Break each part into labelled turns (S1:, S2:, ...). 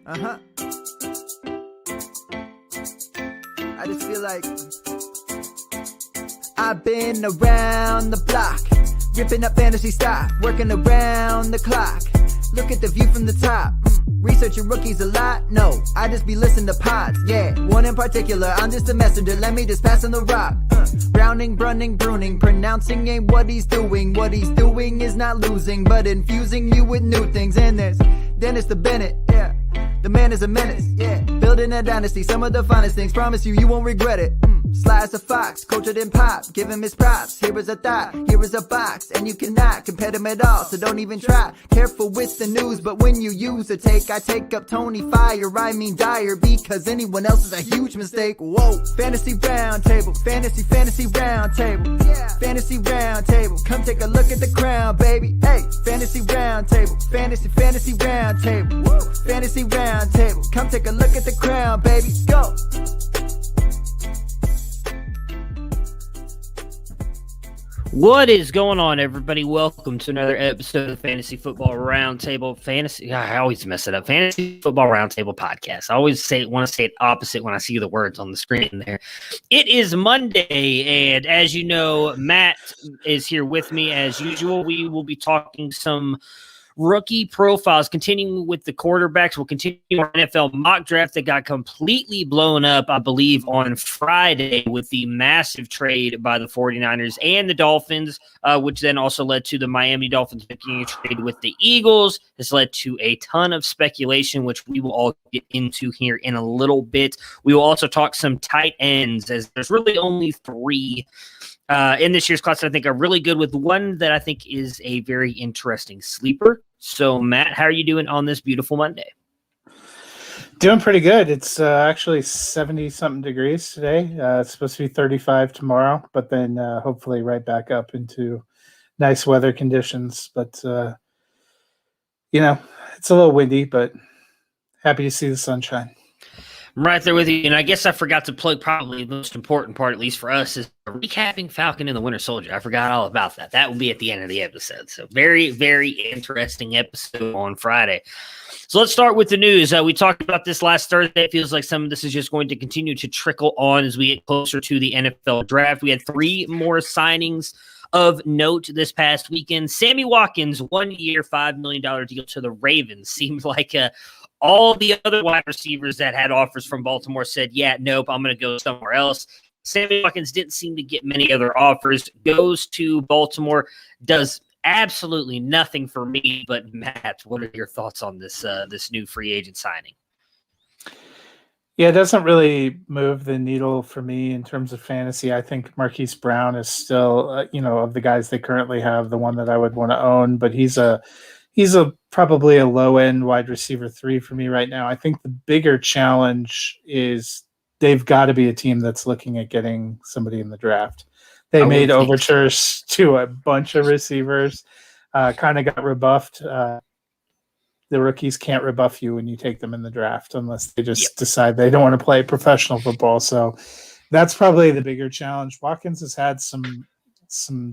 S1: I just feel like I've been around the block, ripping up fantasy stock, working around the clock. Look at the view from the top. Researching rookies a lot? No, I just be listening to pods. Yeah, one in particular, I'm just a messenger. Let me just pass on the rock. Browning, brunning, pruning, pronouncing ain't what he's doing. What he's doing is not losing, but infusing you with new things. And there's Dennis the Bennett, yeah. The man is a menace, yeah. Building a dynasty, some of the finest things. Promise you, you won't regret it. Sly as a fox, cultured in pop. Give him his props. Here is a thought, here is a box. And you cannot compare them at all, so don't even try. Careful with the news, but when you use a take, I take up Tony Fire. I mean Dyer, because anyone else is a huge mistake. Whoa. Fantasy round table, fantasy round table. Yeah. Fantasy round table, come take a look at the crown, baby. Hey, fantasy round table, fantasy round table. Woo. Fantasy round table, come take a look at the crown, baby. Go.
S2: What is going on, everybody? Welcome to another episode of Fantasy Football Roundtable. I always mess it up. Fantasy Football Roundtable podcast. I always want to say it opposite when I see the words on the screen there. It is Monday, and as you know, Matt is here with me as usual. We will be talking some rookie profiles, continuing with the quarterbacks. We'll continue our NFL mock draft that got completely blown up, I believe, on Friday with the massive trade by the 49ers and the Dolphins, which then also led to the Miami Dolphins making a trade with the Eagles. This led to a ton of speculation, which we will all get into here in a little bit. We will also talk some tight ends, as there's really only three in this year's class that I think are really good, with one that I think is a very interesting sleeper. So, Matt, how are you doing on this beautiful Monday?
S3: Doing pretty good. It's actually 70-something degrees today. It's supposed to be 35 tomorrow, but then hopefully right back up into nice weather conditions. But, it's a little windy, but happy to see the sunshine.
S2: I'm right there with you, and I guess I forgot to plug probably the most important part, at least for us, is recapping Falcon and the Winter Soldier. I forgot all about that. That will be at the end of the episode. So very, very interesting episode on Friday. So let's start with the news. We talked about this last Thursday. It feels like some of this is just going to continue to trickle on as we get closer to the NFL draft. We had three more signings of note this past weekend. Sammy Watkins, 1 year, $5 million deal to the Ravens. Seems like all the other wide receivers that had offers from Baltimore said, yeah, nope, I'm going to go somewhere else. Sammy Watkins didn't seem to get many other offers, goes to Baltimore, does absolutely nothing for me. But, Matt, what are your thoughts on this this new free agent signing?
S3: Yeah, it doesn't really move the needle for me in terms of fantasy. I think Marquise Brown is still, of the guys they currently have, the one that I would want to own, but he's probably a low-end wide receiver 3 for me right now. I think the bigger challenge is they've got to be a team that's looking at getting somebody in the draft. They made overtures to a bunch of receivers, kind of got rebuffed. The rookies can't rebuff you when you take them in the draft unless they just decide they don't want to play professional football. So that's probably the bigger challenge. Watkins has had some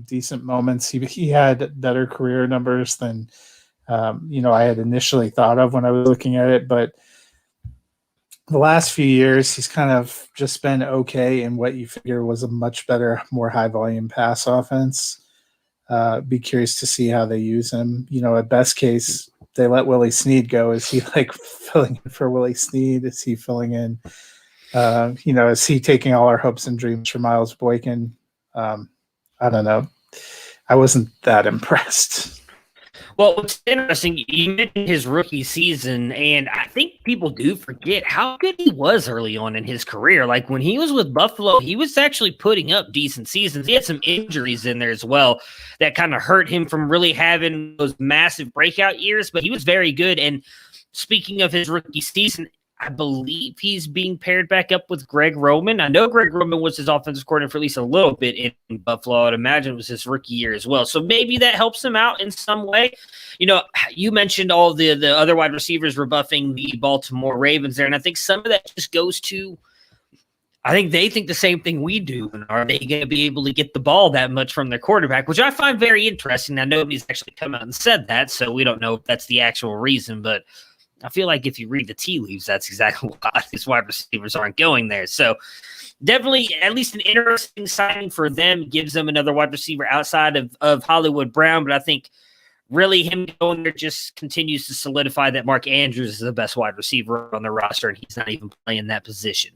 S3: decent moments. He had better career numbers than I had initially thought of when I was looking at it, but the last few years he's kind of just been okay in what you figure was a much better, more high volume pass offense. Be curious to see how they use him. At best case, they let Willie Snead go. Is he filling in for Willie Snead? Is he filling in? Is he taking all our hopes and dreams for Miles Boykin? I don't know. I wasn't that impressed.
S2: Well, what's interesting, you mentioned his rookie season, and I think people do forget how good he was early on in his career. Like, when he was with Buffalo, he was actually putting up decent seasons. He had some injuries in there as well that kind of hurt him from really having those massive breakout years, but he was very good. And speaking of his rookie season, I believe he's being paired back up with Greg Roman. I know Greg Roman was his offensive coordinator for at least a little bit in Buffalo. I'd imagine it was his rookie year as well. So maybe that helps him out in some way. You mentioned all the other wide receivers rebuffing the Baltimore Ravens there, and I think some of that just goes to, I think they think the same thing we do. And are they going to be able to get the ball that much from their quarterback, which I find very interesting. Now, nobody's actually come out and said that, so we don't know if that's the actual reason, but I feel like if you read the tea leaves, that's exactly why these wide receivers aren't going there. So definitely at least an interesting signing for them, gives them another wide receiver outside of Hollywood Brown. But I think really him going there just continues to solidify that Mark Andrews is the best wide receiver on the roster, and he's not even playing that position.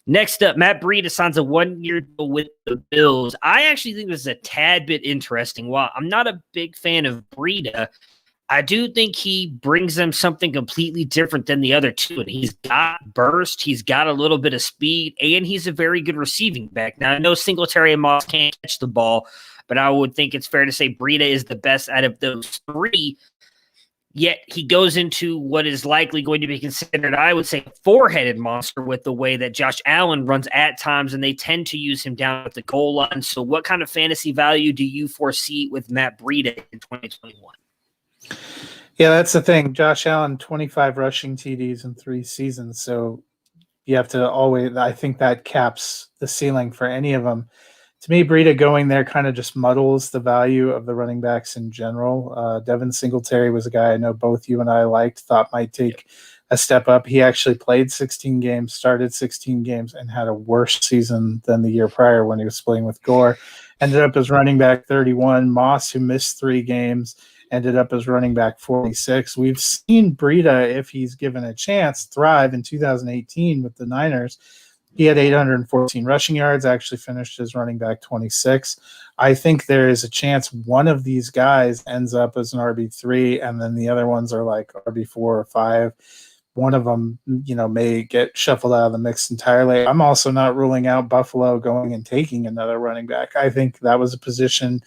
S2: Next up, Matt Breida signs a 1-year deal with the Bills. I actually think this is a tad bit interesting. While I'm not a big fan of Breida, I do think he brings them something completely different than the other two. And he's got burst, he's got a little bit of speed, and he's a very good receiving back. Now, I know Singletary and Moss can't catch the ball, but I would think it's fair to say Breida is the best out of those three. Yet he goes into what is likely going to be considered, I would say, a four-headed monster with the way that Josh Allen runs at times, and they tend to use him down at the goal line. So what kind of fantasy value do you foresee with Matt Breida in 2021?
S3: Yeah, that's the thing. Josh Allen, 25 rushing TDs in 3 seasons. So you have to always, I think that caps the ceiling for any of them. To me, Breida going there kind of just muddles the value of the running backs in general. Devin Singletary was a guy I know both you and I liked, thought might take a step up. He actually played 16 games, started 16 games, and had a worse season than the year prior when he was splitting with Gore. Ended up as running back 31. Moss, who missed 3 games, ended up as running back 46. We've seen Breida, if he's given a chance, thrive in 2018 with the Niners. He had 814 rushing yards, actually finished as running back 26. I think there is a chance one of these guys ends up as an RB3, and then the other ones are like RB4 or 5. One of them, may get shuffled out of the mix entirely. I'm also not ruling out Buffalo going and taking another running back. I think that was a position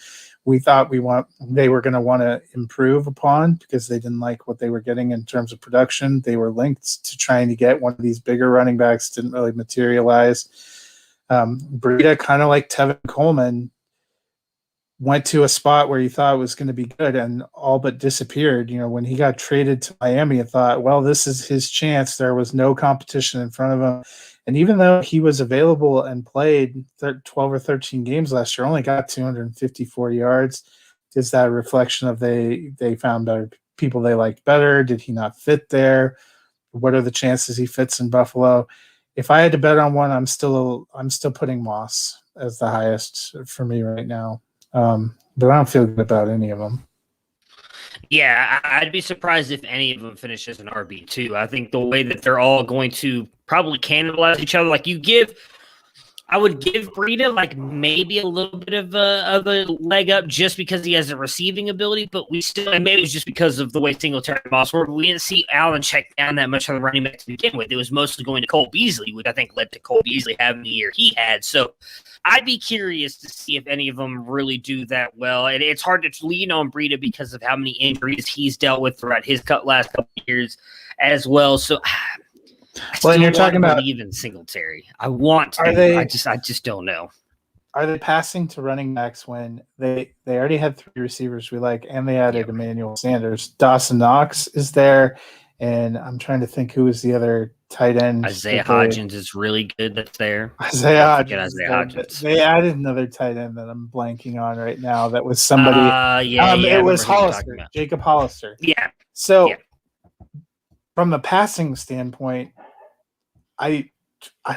S3: we thought they were going to want to improve upon because they didn't like what they were getting in terms of production. They were linked to trying to get one of these bigger running backs, didn't really materialize. Breida, kind of like Tevin Coleman, went to a spot where you thought it was going to be good and all but disappeared. When he got traded to Miami, I thought, well, this is his chance. There was no competition in front of him. And even though he was available and played 12 or 13 games last year, only got 254 yards. Is that a reflection of they found better people they liked better? Did he not fit there? What are the chances he fits in Buffalo? If I had to bet on one, I'm still putting Moss as the highest for me right now. But I don't feel good about any of them.
S2: Yeah, I'd be surprised if any of them finishes an RB2. I think the way that they're all going to probably cannibalize each other, I would give Breida maybe a little bit of a leg up just because he has a receiving ability, but and maybe it's just because of the way Singletary and Moss were. We didn't see Allen check down that much on the running back to begin with. It was mostly going to Cole Beasley, which I think led to Cole Beasley having the year he had. So I'd be curious to see if any of them really do that well. And it's hard to lean on Breida because of how many injuries he's dealt with throughout his last couple of years as well. So
S3: and you're talking about
S2: even Singletary. I want to. I just don't know.
S3: Are they passing to running backs when they already had 3 receivers we like, and they added Emmanuel Sanders? Dawson Knox is there, and I'm trying to think who is the other tight end.
S2: Isaiah Hodgins is really good. That's there.
S3: Isaiah Hodgins. They added another tight end that I'm blanking on right now. That was somebody. It was Hollister, Jacob Hollister.
S2: Yeah.
S3: So, from the passing standpoint, I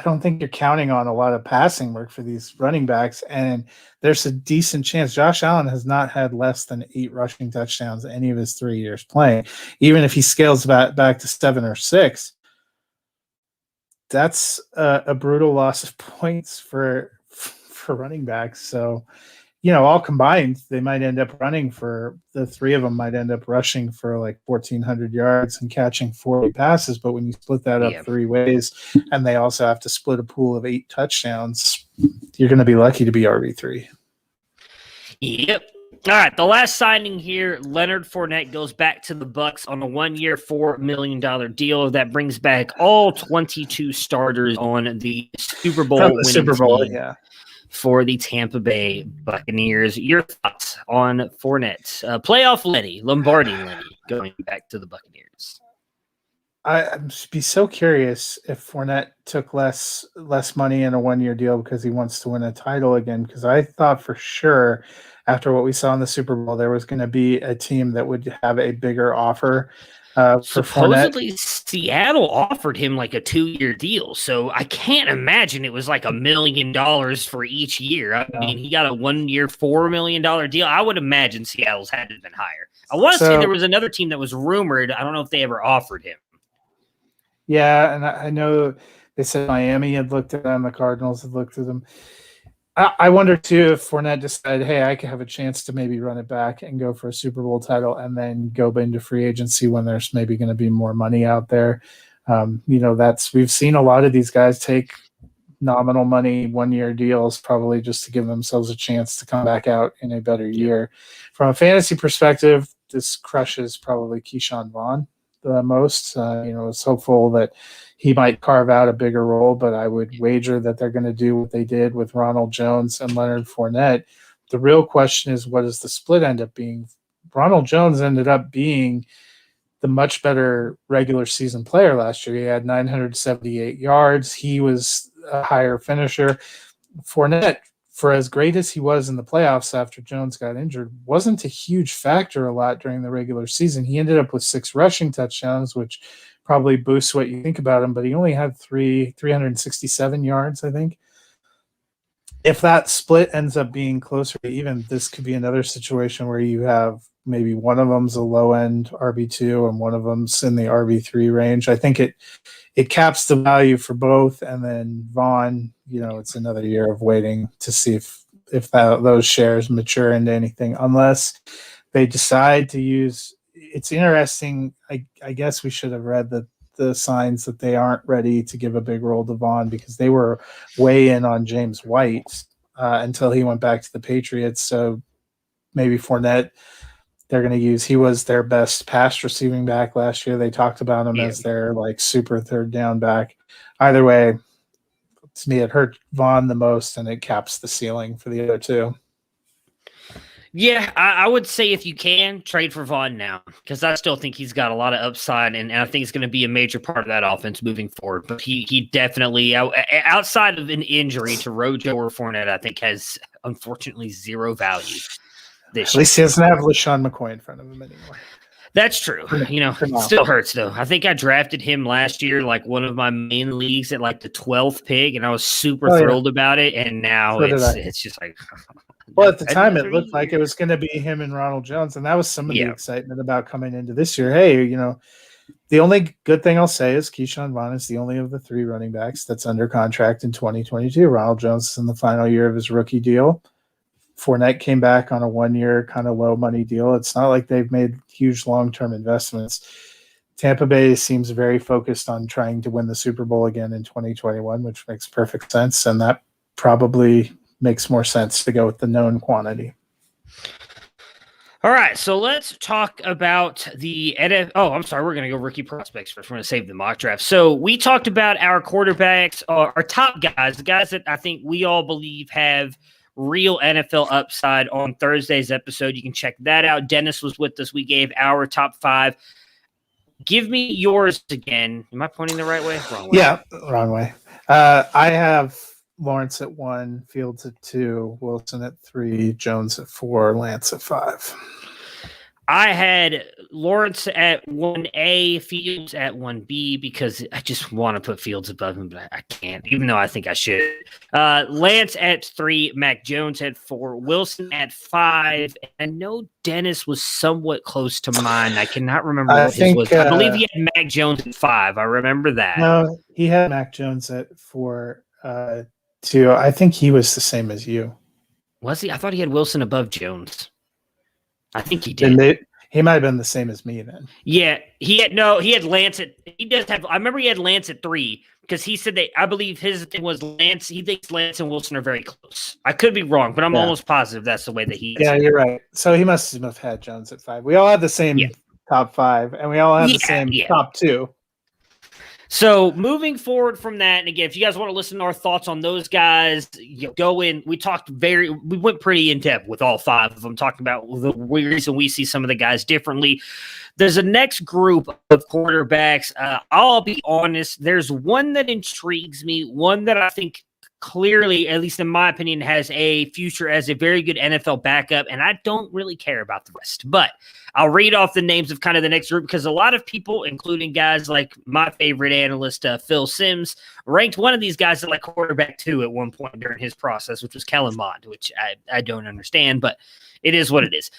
S3: don't think you're counting on a lot of passing work for these running backs, and there's a decent chance. Josh Allen has not had less than 8 rushing touchdowns any of his 3 years playing. Even if he scales back to 7 or 6, that's a brutal loss of points for running backs. So, all combined, they might end up running for the 3 of them might end up rushing for 1,400 yards and catching 40 passes. But when you split that up 3 ways, and they also have to split a pool of 8 touchdowns, you're going to be lucky to be RB3.
S2: Yep. All right. The last signing here, Leonard Fournette goes back to the Bucs on a 1-year, $4 million deal that brings back all 22 starters on the Super Bowl winning team for the Tampa Bay Buccaneers. Your thoughts on Fournette? Playoff Lenny, Lombardi Lenny, going back to the Buccaneers.
S3: I'd be so curious if Fournette took less money in a 1-year deal because he wants to win a title again, because I thought for sure after what we saw in the Super Bowl there was going to be a team that would have a bigger offer For Fournette.
S2: Supposedly, Seattle offered him like a 2-year deal, so I can't imagine it was like $1 million for each year. I mean, he got a 1-year, $4 million deal. I would imagine Seattle's had to have been higher. I want to say there was another team that was rumored. I don't know if they ever offered him.
S3: Yeah, and I know they said Miami had looked at them, the Cardinals had looked at them. I wonder, too, if Fournette decided, hey, I could have a chance to maybe run it back and go for a Super Bowl title and then go into free agency when there's maybe going to be more money out there. We've seen a lot of these guys take nominal money 1-year deals probably just to give themselves a chance to come back out in a better year. From a fantasy perspective, this crushes probably Keyshawn Vaughn the most. It's hopeful that he might carve out a bigger role, but I would wager that they're going to do what they did with Ronald Jones and Leonard Fournette. The real question is, what does the split end up being? Ronald Jones ended up being the much better regular season player last year. He had 978 yards. He was a higher finisher. Fournette, for as great as he was in the playoffs after Jones got injured, wasn't a huge factor a lot during the regular season. He ended up with 6 rushing touchdowns, which probably boosts what you think about him, but he only had 367 yards, I think. If that split ends up being closer to even, this could be another situation where you have maybe one of them's a low-end RB2 and one of them's in the RB3 range. I think it caps the value for both, and then Vaughn, it's another year of waiting to see if those shares mature into anything, unless they decide to use. It's interesting. I guess we should have read the signs that they aren't ready to give a big role to Vaughn, because they were way in on James White until he went back to the Patriots. So maybe Fournette, they're going to use. He was their best pass receiving back last year. They talked about him as their super third down back. Either way, to me, it hurt Vaughn the most, and it caps the ceiling for the other two.
S2: Yeah, I would say if you can, trade for Vaughn now, because I still think he's got a lot of upside, and I think it's going to be a major part of that offense moving forward. But he definitely, outside of an injury to Rojo or Fournette, I think has, unfortunately, zero value this
S3: year. At least he doesn't have LaShawn McCoy in front of him anymore.
S2: That's true. It still hurts, though. I think I drafted him last year, one of my main leagues at the 12th pick, and I was super thrilled about it, and now it's just like...
S3: Well, at the time, it looked like it was going to be him and Ronald Jones, and that was some of the excitement about coming into this year. Hey, the only good thing I'll say is Keyshawn Vaughn is the only of the 3 running backs that's under contract in 2022. Ronald Jones is in the final year of his rookie deal. Fournette came back on a 1-year kind of low money deal. It's not like they've made huge long-term investments. Tampa Bay seems very focused on trying to win the Super Bowl again in 2021, which makes perfect sense, and that probably makes more sense to go with the known quantity.
S2: All right, so let's talk about the NFL. Oh, I'm sorry, we're going to go rookie prospects first. We're going to save the mock draft. So we talked about our quarterbacks, our top guys, the guys that I think we all believe have real NFL upside on Thursday's episode. You can check that out. Dennis was with us. We gave our top 5. Give me yours again. Am I pointing the right way? Wrong way.
S3: Yeah, wrong way. I have Lawrence at 1, Fields at 2, Wilson at 3, Jones at 4, Lance at 5.
S2: I had Lawrence at 1A, Fields at 1B, because I just want to put Fields above him, but I can't, even though I think I should. Lance at 3, Mac Jones at 4, Wilson at 5. I know Dennis was somewhat close to mine. I cannot remember what his was. I believe he had Mac Jones at 5. I remember that.
S3: No, he had Mac Jones at 4. Too. I think he was the same as you.
S2: Was he? I thought he had Wilson above Jones. I think he did.
S3: He might have been the same as me then.
S2: Yeah, he had Lance at. He does have. I remember he had Lance at 3 because he said that. I believe his thing was Lance. He thinks Lance and Wilson are very close. I could be wrong, but I'm almost positive that's the way that he.
S3: Yeah, you're right. So he must have had Jones at 5. We all had the same top 5, and we all had the same top 2.
S2: So moving forward from that, and again, if you guys want to listen to our thoughts on those guys, go in. We went pretty in depth with all 5 of them, talking about the reason we see some of the guys differently. There's a next group of quarterbacks. I'll be honest, there's one that intrigues me, one that I think clearly, at least in my opinion, has a future as a very good NFL backup, and I don't really care about the rest. But I'll read off the names of kind of the next group because a lot of people, including guys like my favorite analyst, Phil Simms, ranked one of these guys at like quarterback 2 at one point during his process, which was Kellen Mond, which I don't understand, but it is what it is.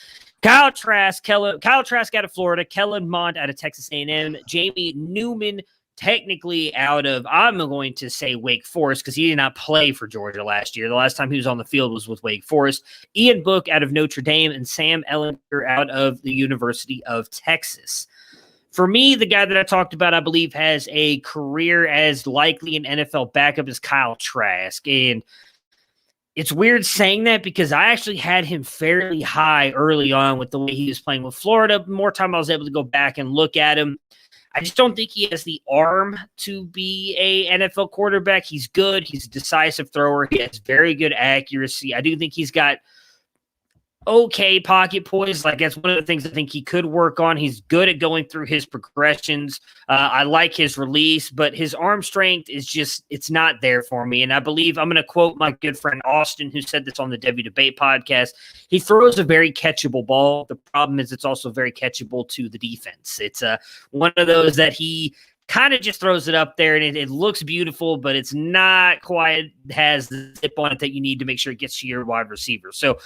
S2: Kyle Trask out of Florida, Kellen Mond out of Texas A&M, Jamie Newman technically out of, I'm going to say Wake Forest because he did not play for Georgia last year. The last time he was on the field was with Wake Forest. Ian Book out of Notre Dame and Sam Ehlinger out of the University of Texas. For me, the guy that I talked about, I believe, has a career as likely an NFL backup as Kyle Trask. And it's weird saying that because I actually had him fairly high early on with the way he was playing with Florida. More time I was able to go back and look at him. I just don't think he has the arm to be a NFL quarterback. He's good. He's a decisive thrower. He has very good accuracy. I do think he's got okay pocket poise. Like that's one of the things I think he could work on. He's good at going through his progressions. I like his release, but his arm strength is just, it's not there for me. And I believe I'm going to quote my good friend Austin, who said this on the W Debate podcast. He throws a very catchable ball. The problem is it's also very catchable to the defense. It's one of those that he kind of just throws it up there, and it looks beautiful, but it's not quite has the zip on it that you need to make sure it gets to your wide receiver. So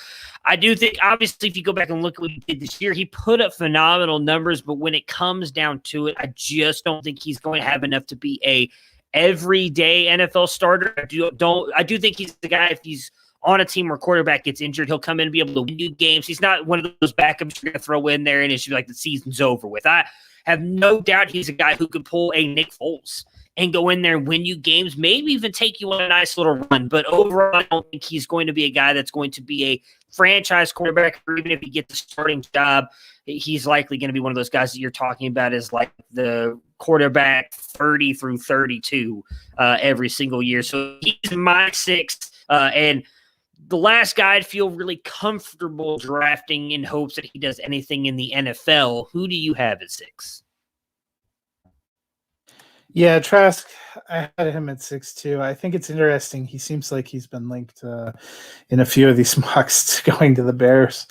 S2: I do think, obviously, if you go back and look at what he did this year, he put up phenomenal numbers, but when it comes down to it, I just don't think he's going to have enough to be a everyday NFL starter. I do think he's the guy, if he's on a team where quarterback gets injured, he'll come in and be able to win you games. He's not one of those backups you're going to throw in there and it's like the season's over with. I have no doubt he's a guy who could pull a Nick Foles and go in there and win you games, maybe even take you on a nice little run. But overall, I don't think he's going to be a guy that's going to be a franchise quarterback, or even if he gets the starting job, he's likely going to be one of those guys that you're talking about as like the quarterback 30 through 32 every single year. So he's my 6th. And the last guy I'd feel really comfortable drafting in hopes that he does anything in the NFL. Who do you have at 6?
S3: Yeah, Trask, I had him at 6 too. I think it's interesting. He seems like he's been linked in a few of these mocks to going to the Bears,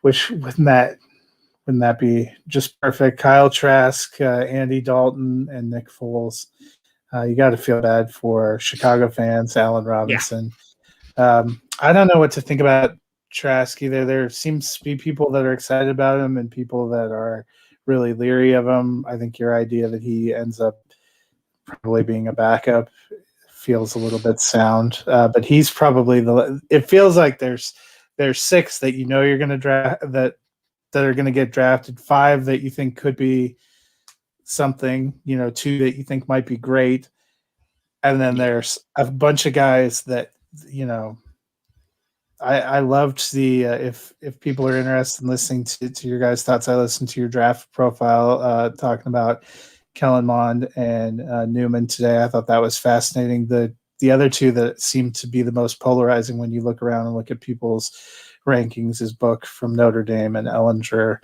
S3: which wouldn't that be just perfect? Kyle Trask, Andy Dalton, and Nick Foles. You got to feel bad for Chicago fans, Allen Robinson. Yeah. I don't know what to think about Trask either. There seems to be people that are excited about him and people that are really leery of him. I think your idea that he ends up probably being a backup feels a little bit sound, but he's probably it feels like there's 6 that you know you're going to draft that are going to get drafted, 5 that you think could be something, 2 that you think might be great, and then there's a bunch of guys that I loved the if people are interested in listening to your guys' thoughts, I listened to your draft profile talking about Kellen Mond and Newman today. I thought that was fascinating. The other 2 that seem to be the most polarizing when you look around and look at people's rankings is Book from Notre Dame and Ehlinger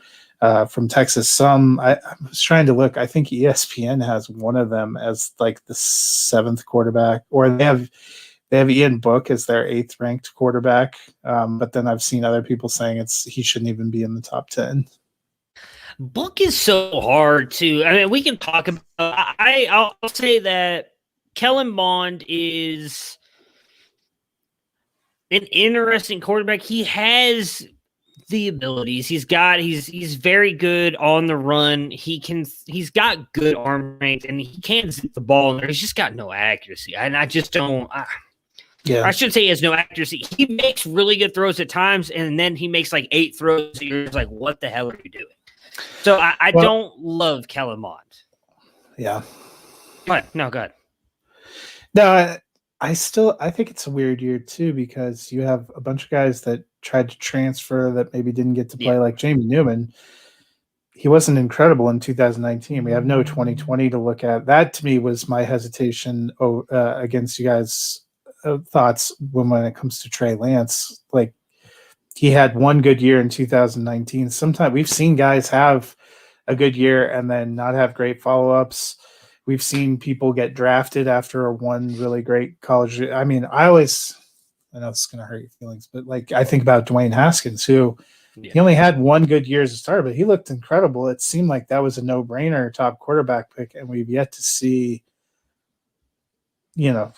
S3: from Texas. I was trying to look. I think ESPN has one of them as like the 7th quarterback, or they have Ian Book as their 8th ranked quarterback. But then I've seen other people saying he shouldn't even be in the top 10.
S2: Book is so hard to. I mean, we can talk about. I'll say that Kellen Mond is an interesting quarterback. He has the abilities. He's very good on the run. He's got good arm strength and he can zip the ball in there. He's just got no accuracy. And I just don't. I should say he has no accuracy. He makes really good throws at times, and then he makes like 8 throws. And you're just like, what the hell are you doing? So I don't love Kellen Mond.
S3: Yeah.
S2: What? No, go ahead.
S3: No, I think it's a weird year too, because you have a bunch of guys that tried to transfer that maybe didn't get to play, like Jamie Newman. He wasn't incredible in 2019. We have no 2020 to look at. That to me was my hesitation against you guys' thoughts when it comes to Trey Lance. Like, he had one good year in 2019. Sometimes we've seen guys have a good year and then not have great follow-ups. We've seen people get drafted after one really great college. I mean, I know it's going to hurt your feelings, but like I think about Dwayne Haskins, who he only had one good year as a starter, but he looked incredible. It seemed like that was a no-brainer top quarterback pick, and we've yet to see.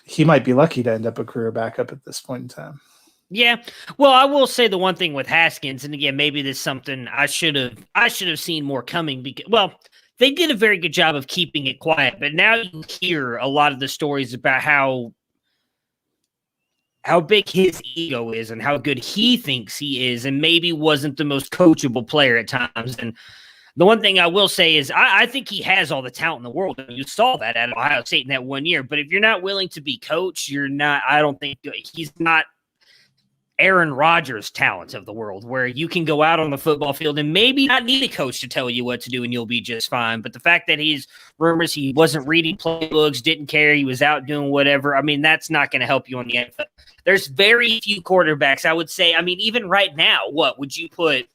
S3: He might be lucky to end up a career backup at this point in time.
S2: Yeah. Well, I will say the one thing with Haskins, and again, maybe this is something I should have seen more coming because, well, they did a very good job of keeping it quiet, but now you hear a lot of the stories about how big his ego is and how good he thinks he is, and maybe wasn't the most coachable player at times. And the one thing I will say is I think he has all the talent in the world. You saw that at Ohio State in that 1 year. But if you're not willing to be coached, you're not – I don't think he's not Aaron Rodgers' talent of the world, where you can go out on the football field and maybe not need a coach to tell you what to do and you'll be just fine. But the fact that he's rumors he wasn't reading playbooks, didn't care, he was out doing whatever, I mean, that's not going to help you on the NFL. There's very few quarterbacks, I would say. I mean, even right now, what would you put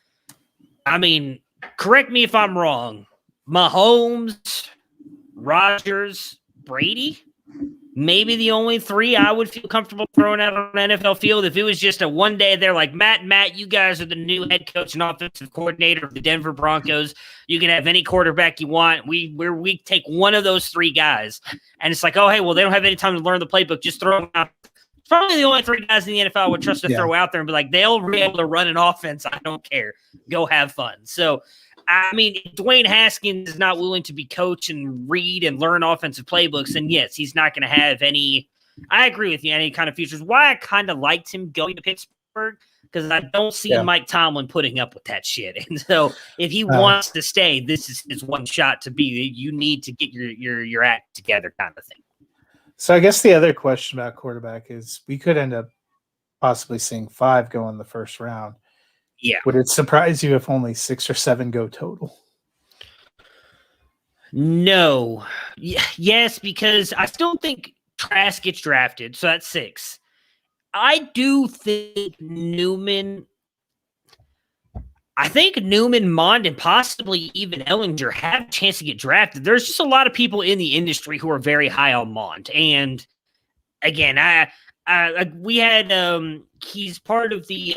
S2: – I mean – correct me if I'm wrong. Mahomes, Rodgers, Brady, maybe the only three I would feel comfortable throwing out on an NFL field. If it was just a one day, they're like, Matt, you guys are the new head coach and offensive coordinator of the Denver Broncos. You can have any quarterback you want. We take one of those three guys. And it's like, oh, hey, well, they don't have any time to learn the playbook. Just throw them out. It's probably the only three guys in the NFL I would trust to throw out there and be like, they'll be able to run an offense. I don't care. Go have fun. So, I mean, if Dwayne Haskins is not willing to be coached and read and learn offensive playbooks, then yes, he's not going to have any – I agree with you, any kind of futures. Why I kind of liked him going to Pittsburgh, because I don't see Mike Tomlin putting up with that shit. And so if he wants to stay, this is his one shot to be. You need to get your act together kind of thing.
S3: So I guess the other question about quarterback is we could end up possibly seeing 5 go in the first round.
S2: Yeah.
S3: Would it surprise you if only 6 or 7 go total?
S2: No. Yes, because I still think Trask gets drafted, so that's 6. I do think Newman, Mond, and possibly even Ellinger have a chance to get drafted. There's just a lot of people in the industry who are very high on Mond. And again, we had he's part of the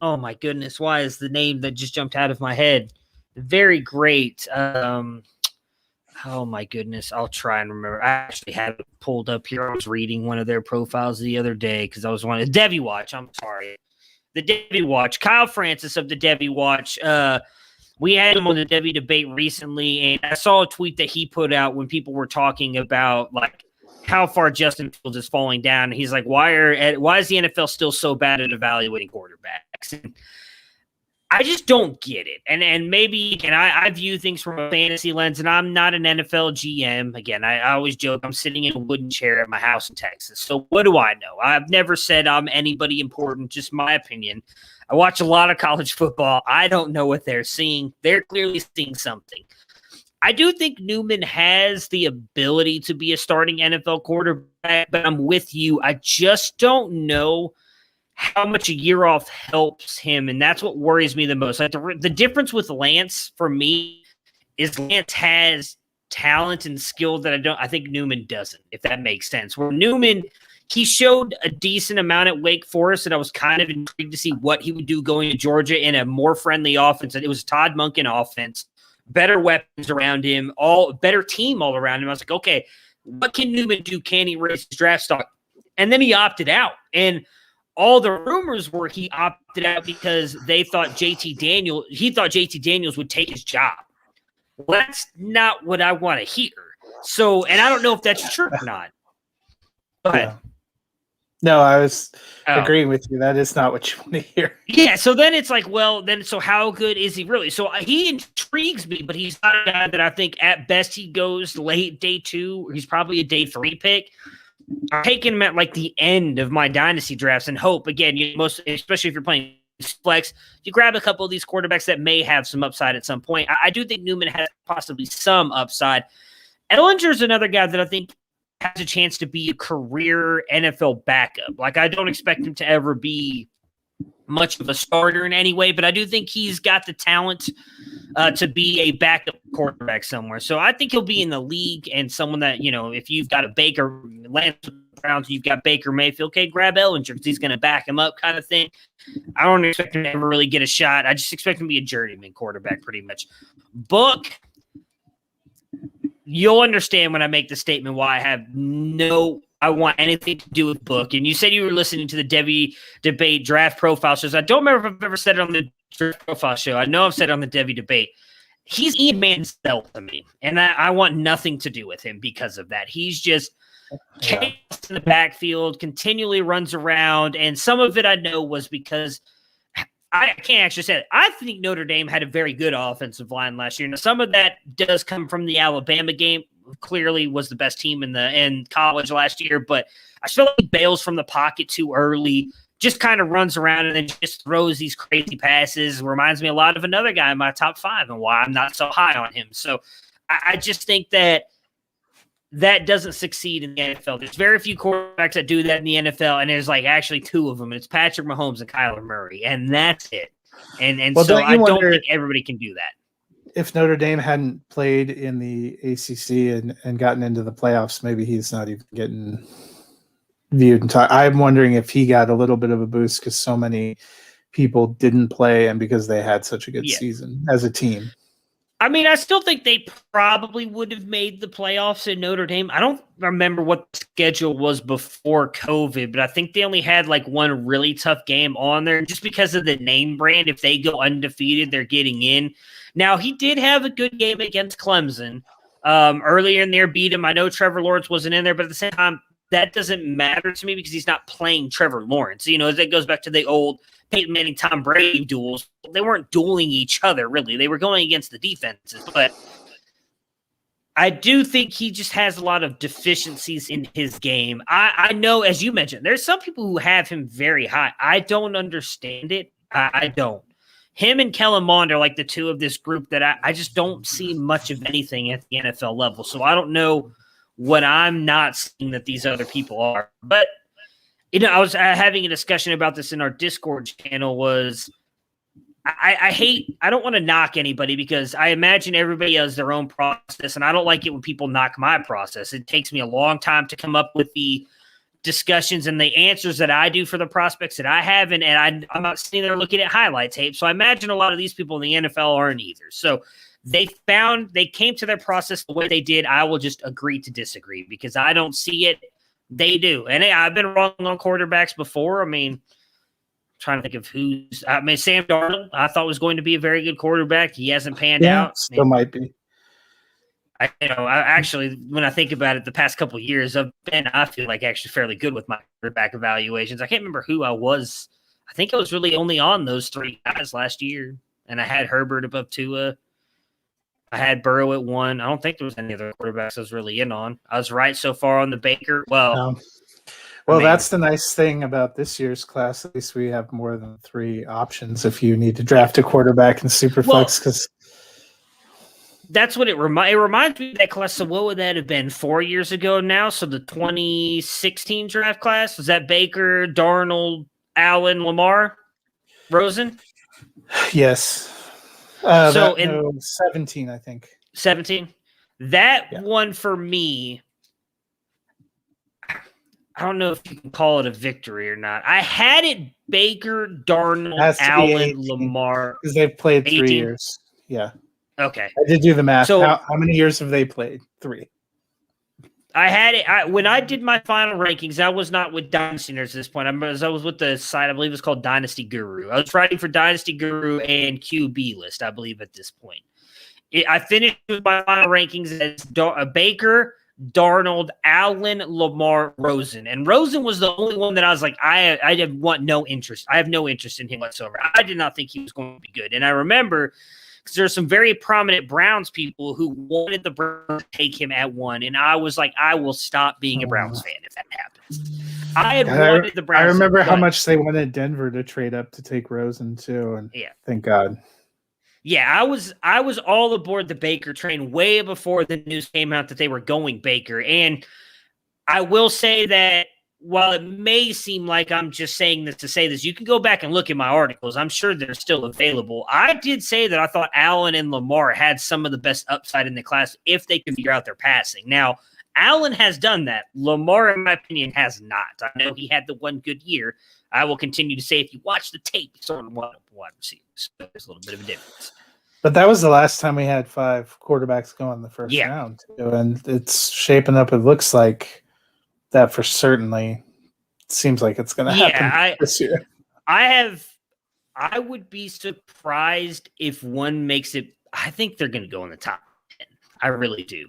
S2: oh my goodness, why is the name that just jumped out of my head? Very great. Oh my goodness, I'll try and remember. I actually had it pulled up here. I was reading one of their profiles the other day because I was wanting to Debbie Watch. I'm sorry. The Debbie Watch, Kyle Francis of the Debbie Watch. We had him on the Debbie debate recently, and I saw a tweet that he put out when people were talking about like how far Justin Fields is falling down. And he's like, why is the NFL still so bad at evaluating quarterbacks? And I just don't get it. And maybe, and I view things from a fantasy lens, and I'm not an NFL GM. Again, I always joke I'm sitting in a wooden chair at my house in Texas. So what do I know? I've never said I'm anybody important, just my opinion. I watch a lot of college football. I don't know what they're seeing. They're clearly seeing something. I do think Newman has the ability to be a starting NFL quarterback, but I'm with you. I just don't know how much a year off helps him, and that's what worries me the most. Like the difference with Lance for me is Lance has talent and skill that I think Newman doesn't, if that makes sense. Where Newman, he showed a decent amount at Wake Forest, and I was kind of intrigued to see what he would do going to Georgia in a more friendly offense. It was Todd Monken offense, better weapons around him, better team all around him. I was like, okay, what can Newman do? Can he raise his draft stock? And then he opted out, and all the rumors were he opted out because he thought JT Daniels would take his job. Well, that's not what I want to hear. So, and I don't know if that's true or not. Go ahead.
S3: Yeah. No, I was agreeing with you. That is not what you want to hear.
S2: Yeah, so then it's like, well, then so how good is he really? So he intrigues me, but he's not a guy that I think at best he goes late day 2. He's probably a day 3 pick. I'm taking him at like the end of my dynasty drafts and hope, again, especially if you're playing flex, you grab a couple of these quarterbacks that may have some upside at some point. I do think Newman has possibly some upside. Ellinger's another guy that I think has a chance to be a career NFL backup. Like, I don't expect him to ever be much of a starter in any way, but I do think he's got the talent to be a backup quarterback somewhere. So I think he'll be in the league and someone that, if you've got a Baker, Lance Browns, you've got Baker Mayfield, okay, grab Ellinger because he's going to back him up kind of thing. I don't expect him to ever really get a shot. I just expect him to be a journeyman quarterback pretty much. Book, you'll understand when I make the statement why I want anything to do with Book. And you said you were listening to the Devy Debate draft profile shows. I don't remember if I've ever said it on the draft profile show. I know I've said it on the Devy Debate. He's Ian Mansell to me, and I want nothing to do with him because of that. He's just chaos in the backfield, continually runs around, and some of it I know was because I can't actually say it. I think Notre Dame had a very good offensive line last year. Now, some of that does come from the Alabama game. Clearly was the best team in college last year, but I feel like he bails from the pocket too early, just kind of runs around and then just throws these crazy passes. Reminds me a lot of another guy in my top 5 and why I'm not so high on him. So I just think that doesn't succeed in the NFL. There's very few quarterbacks that do that in the NFL, and there's like actually 2 of them, and it's Patrick Mahomes and Kyler Murray, and that's it. And so I don't think everybody can do that.
S3: If Notre Dame hadn't played in the ACC and gotten into the playoffs, maybe he's not even getting viewed and talked. I'm wondering if he got a little bit of a boost because so many people didn't play and because they had such a good season as a team.
S2: I mean, I still think they probably would have made the playoffs in Notre Dame. I don't remember what the schedule was before COVID, but I think they only had like one really tough game on there. Just because of the name brand, if they go undefeated, they're getting in. Now, he did have a good game against Clemson. Earlier in there, beat him. I know Trevor Lawrence wasn't in there, but at the same time, that doesn't matter to me because he's not playing Trevor Lawrence. That goes back to the old Peyton Manning, Tom Brady duels. They weren't dueling each other, really. They were going against the defenses. But I do think he just has a lot of deficiencies in his game. I know, as you mentioned, there's some people who have him very high. I don't understand it. I don't. Him and Kellen Mond are like the 2 of this group that I just don't see much of anything at the NFL level. So I don't know what I'm not seeing that these other people are. But, I was having a discussion about this in our Discord channel was I don't want to knock anybody because I imagine everybody has their own process, and I don't like it when people knock my process. It takes me a long time to come up with the discussions and the answers that I do for the prospects that I have, and I'm not sitting there looking at highlight tape. So I imagine a lot of these people in the NFL aren't either. So they came to their process the way they did. I will just agree to disagree because I don't see it. They do. And I've been wrong on quarterbacks before. I mean, trying to think of Sam Darnold, I thought was going to be a very good quarterback. He hasn't panned out.
S3: Still might be.
S2: I actually, when I think about it, the past couple of years, I feel like actually fairly good with my quarterback evaluations. I can't remember who I was. I think I was really only on those 3 guys last year, and I had Herbert above Tua. I had Burrow at 1. I don't think there was any other quarterbacks I was really in on. I was right so far on the Baker.
S3: That's the nice thing about this year's class. At least we have more than 3 options if you need to draft a quarterback in Superflex because.
S2: That's what it reminds me of that class. So what would that have been 4 years ago now? So the 2016 draft class, was that Baker, Darnold, Allen, Lamar, Rosen?
S3: Yes. 17, I think. 17?
S2: That one for me, I don't know if you can call it a victory or not. I had it Baker, Darnold, Allen, Lamar.
S3: Because they've played 3 years. Yeah.
S2: Okay.
S3: I did do the math.
S2: So,
S3: how many years have they played? 3.
S2: I had it when I did my final rankings. I was not with Dynasty Nerds at this point. I was with the site, I believe it's called Dynasty Guru. I was writing for Dynasty Guru and QB List, I believe, at this point. I finished with my final rankings as Baker, Darnold, Allen, Lamar, Rosen. And Rosen was the only one that I was like, I want no interest. I have no interest in him whatsoever. I did not think he was going to be good. And I remember because there are some very prominent Browns people who wanted the Browns to take him at 1. And I was like, I will stop being a Browns fan if that happens. I had wanted the Browns.
S3: I remember how much they wanted Denver to trade up to take Rosen too. And thank God.
S2: Yeah, I was all aboard the Baker train way before the news came out that they were going Baker. And I will say that while it may seem like I'm just saying this to say this, you can go back and look at my articles. I'm sure they're still available. I did say that I thought Allen and Lamar had some of the best upside in the class if they could figure out their passing. Now, Allen has done that. Lamar, in my opinion, has not. I know he had the one good year. I will continue to say if you watch the tape, he's on one wide receivers. So there's a little bit of a difference.
S3: But that was the last time we had 5 quarterbacks go in the first round, too. And it's shaping up. It looks like that for certainly. Seems like it's going to happen this year.
S2: I would be surprised if one makes it. I think they're going to go in the top 10. I really do.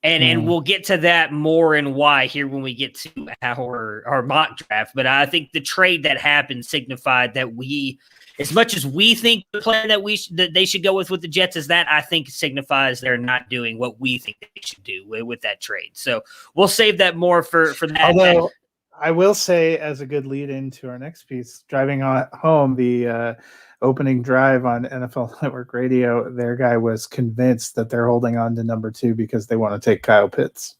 S2: And we'll get to that more and why here when we get to our mock draft. But I think the trade that happened signified that we, as much as we think the plan that they should go with the Jets is that, I think signifies they're not doing what we think they should do with that trade. So we'll save that more for that.
S3: Although I will say, as a good lead into our next piece, driving home the opening drive on NFL Network Radio, their guy was convinced that they're holding on to number 2 because they want to take Kyle Pitts.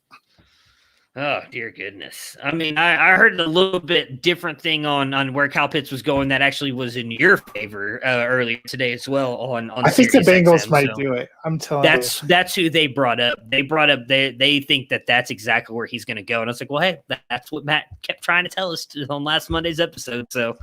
S2: Oh, dear goodness. I mean, I heard a little bit different thing on where Kyle Pitts was going that actually was in your favor earlier today as well. On
S3: I think the Bengals might do it. I'm telling you.
S2: That's who they brought up. They think that that's exactly where he's going to go. And I was like, well, hey, that's what Matt kept trying to tell us on last Monday's episode. So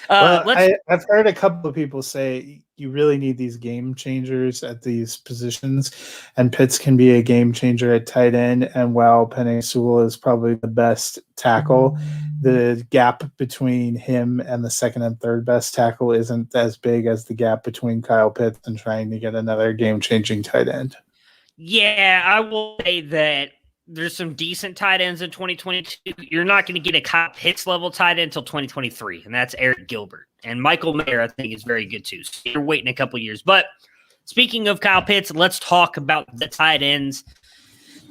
S3: I've heard a couple of people say you really need these game changers at these positions, and Pitts can be a game changer at tight end. And while Penei Sewell is probably the best tackle, the gap between him and the second and third best tackle isn't as big as the gap between Kyle Pitts and trying to get another game changing tight end.
S2: Yeah, I will say that there's some decent tight ends in 2022. You're not going to get a Kyle Pitts level tight end until 2023, and that's Eric Gilbert. And Michael Mayer, I think, is very good too. So you're waiting a couple years. But speaking of Kyle Pitts, let's talk about the tight ends.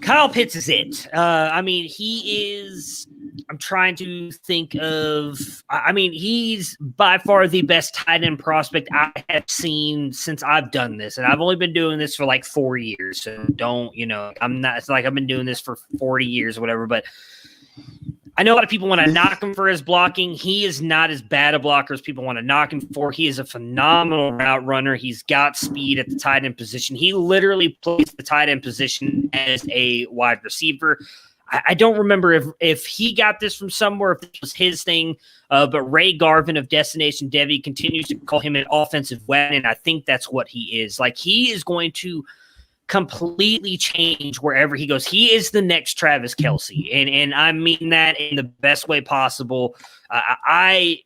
S2: Kyle Pitts is it. I mean, he is – I'm trying to think of – I mean, he's by far the best tight end prospect I have seen since I've done this. And I've only been doing this for like 4 years. So don't – I'm not – it's like I've been doing this for 40 years or whatever. But I know a lot of people want to knock him for his blocking. He is not as bad a blocker as people want to knock him for. He is a phenomenal route runner. He's got speed at the tight end position. He literally plays the tight end position as a wide receiver. I don't remember if he got this from somewhere, if this was his thing, but Ray Garvin of Destination Devy continues to call him an offensive weapon, and I think that's what he is. Like, he is going to completely change wherever he goes. He is the next Travis Kelce, and I mean that in the best way possible. I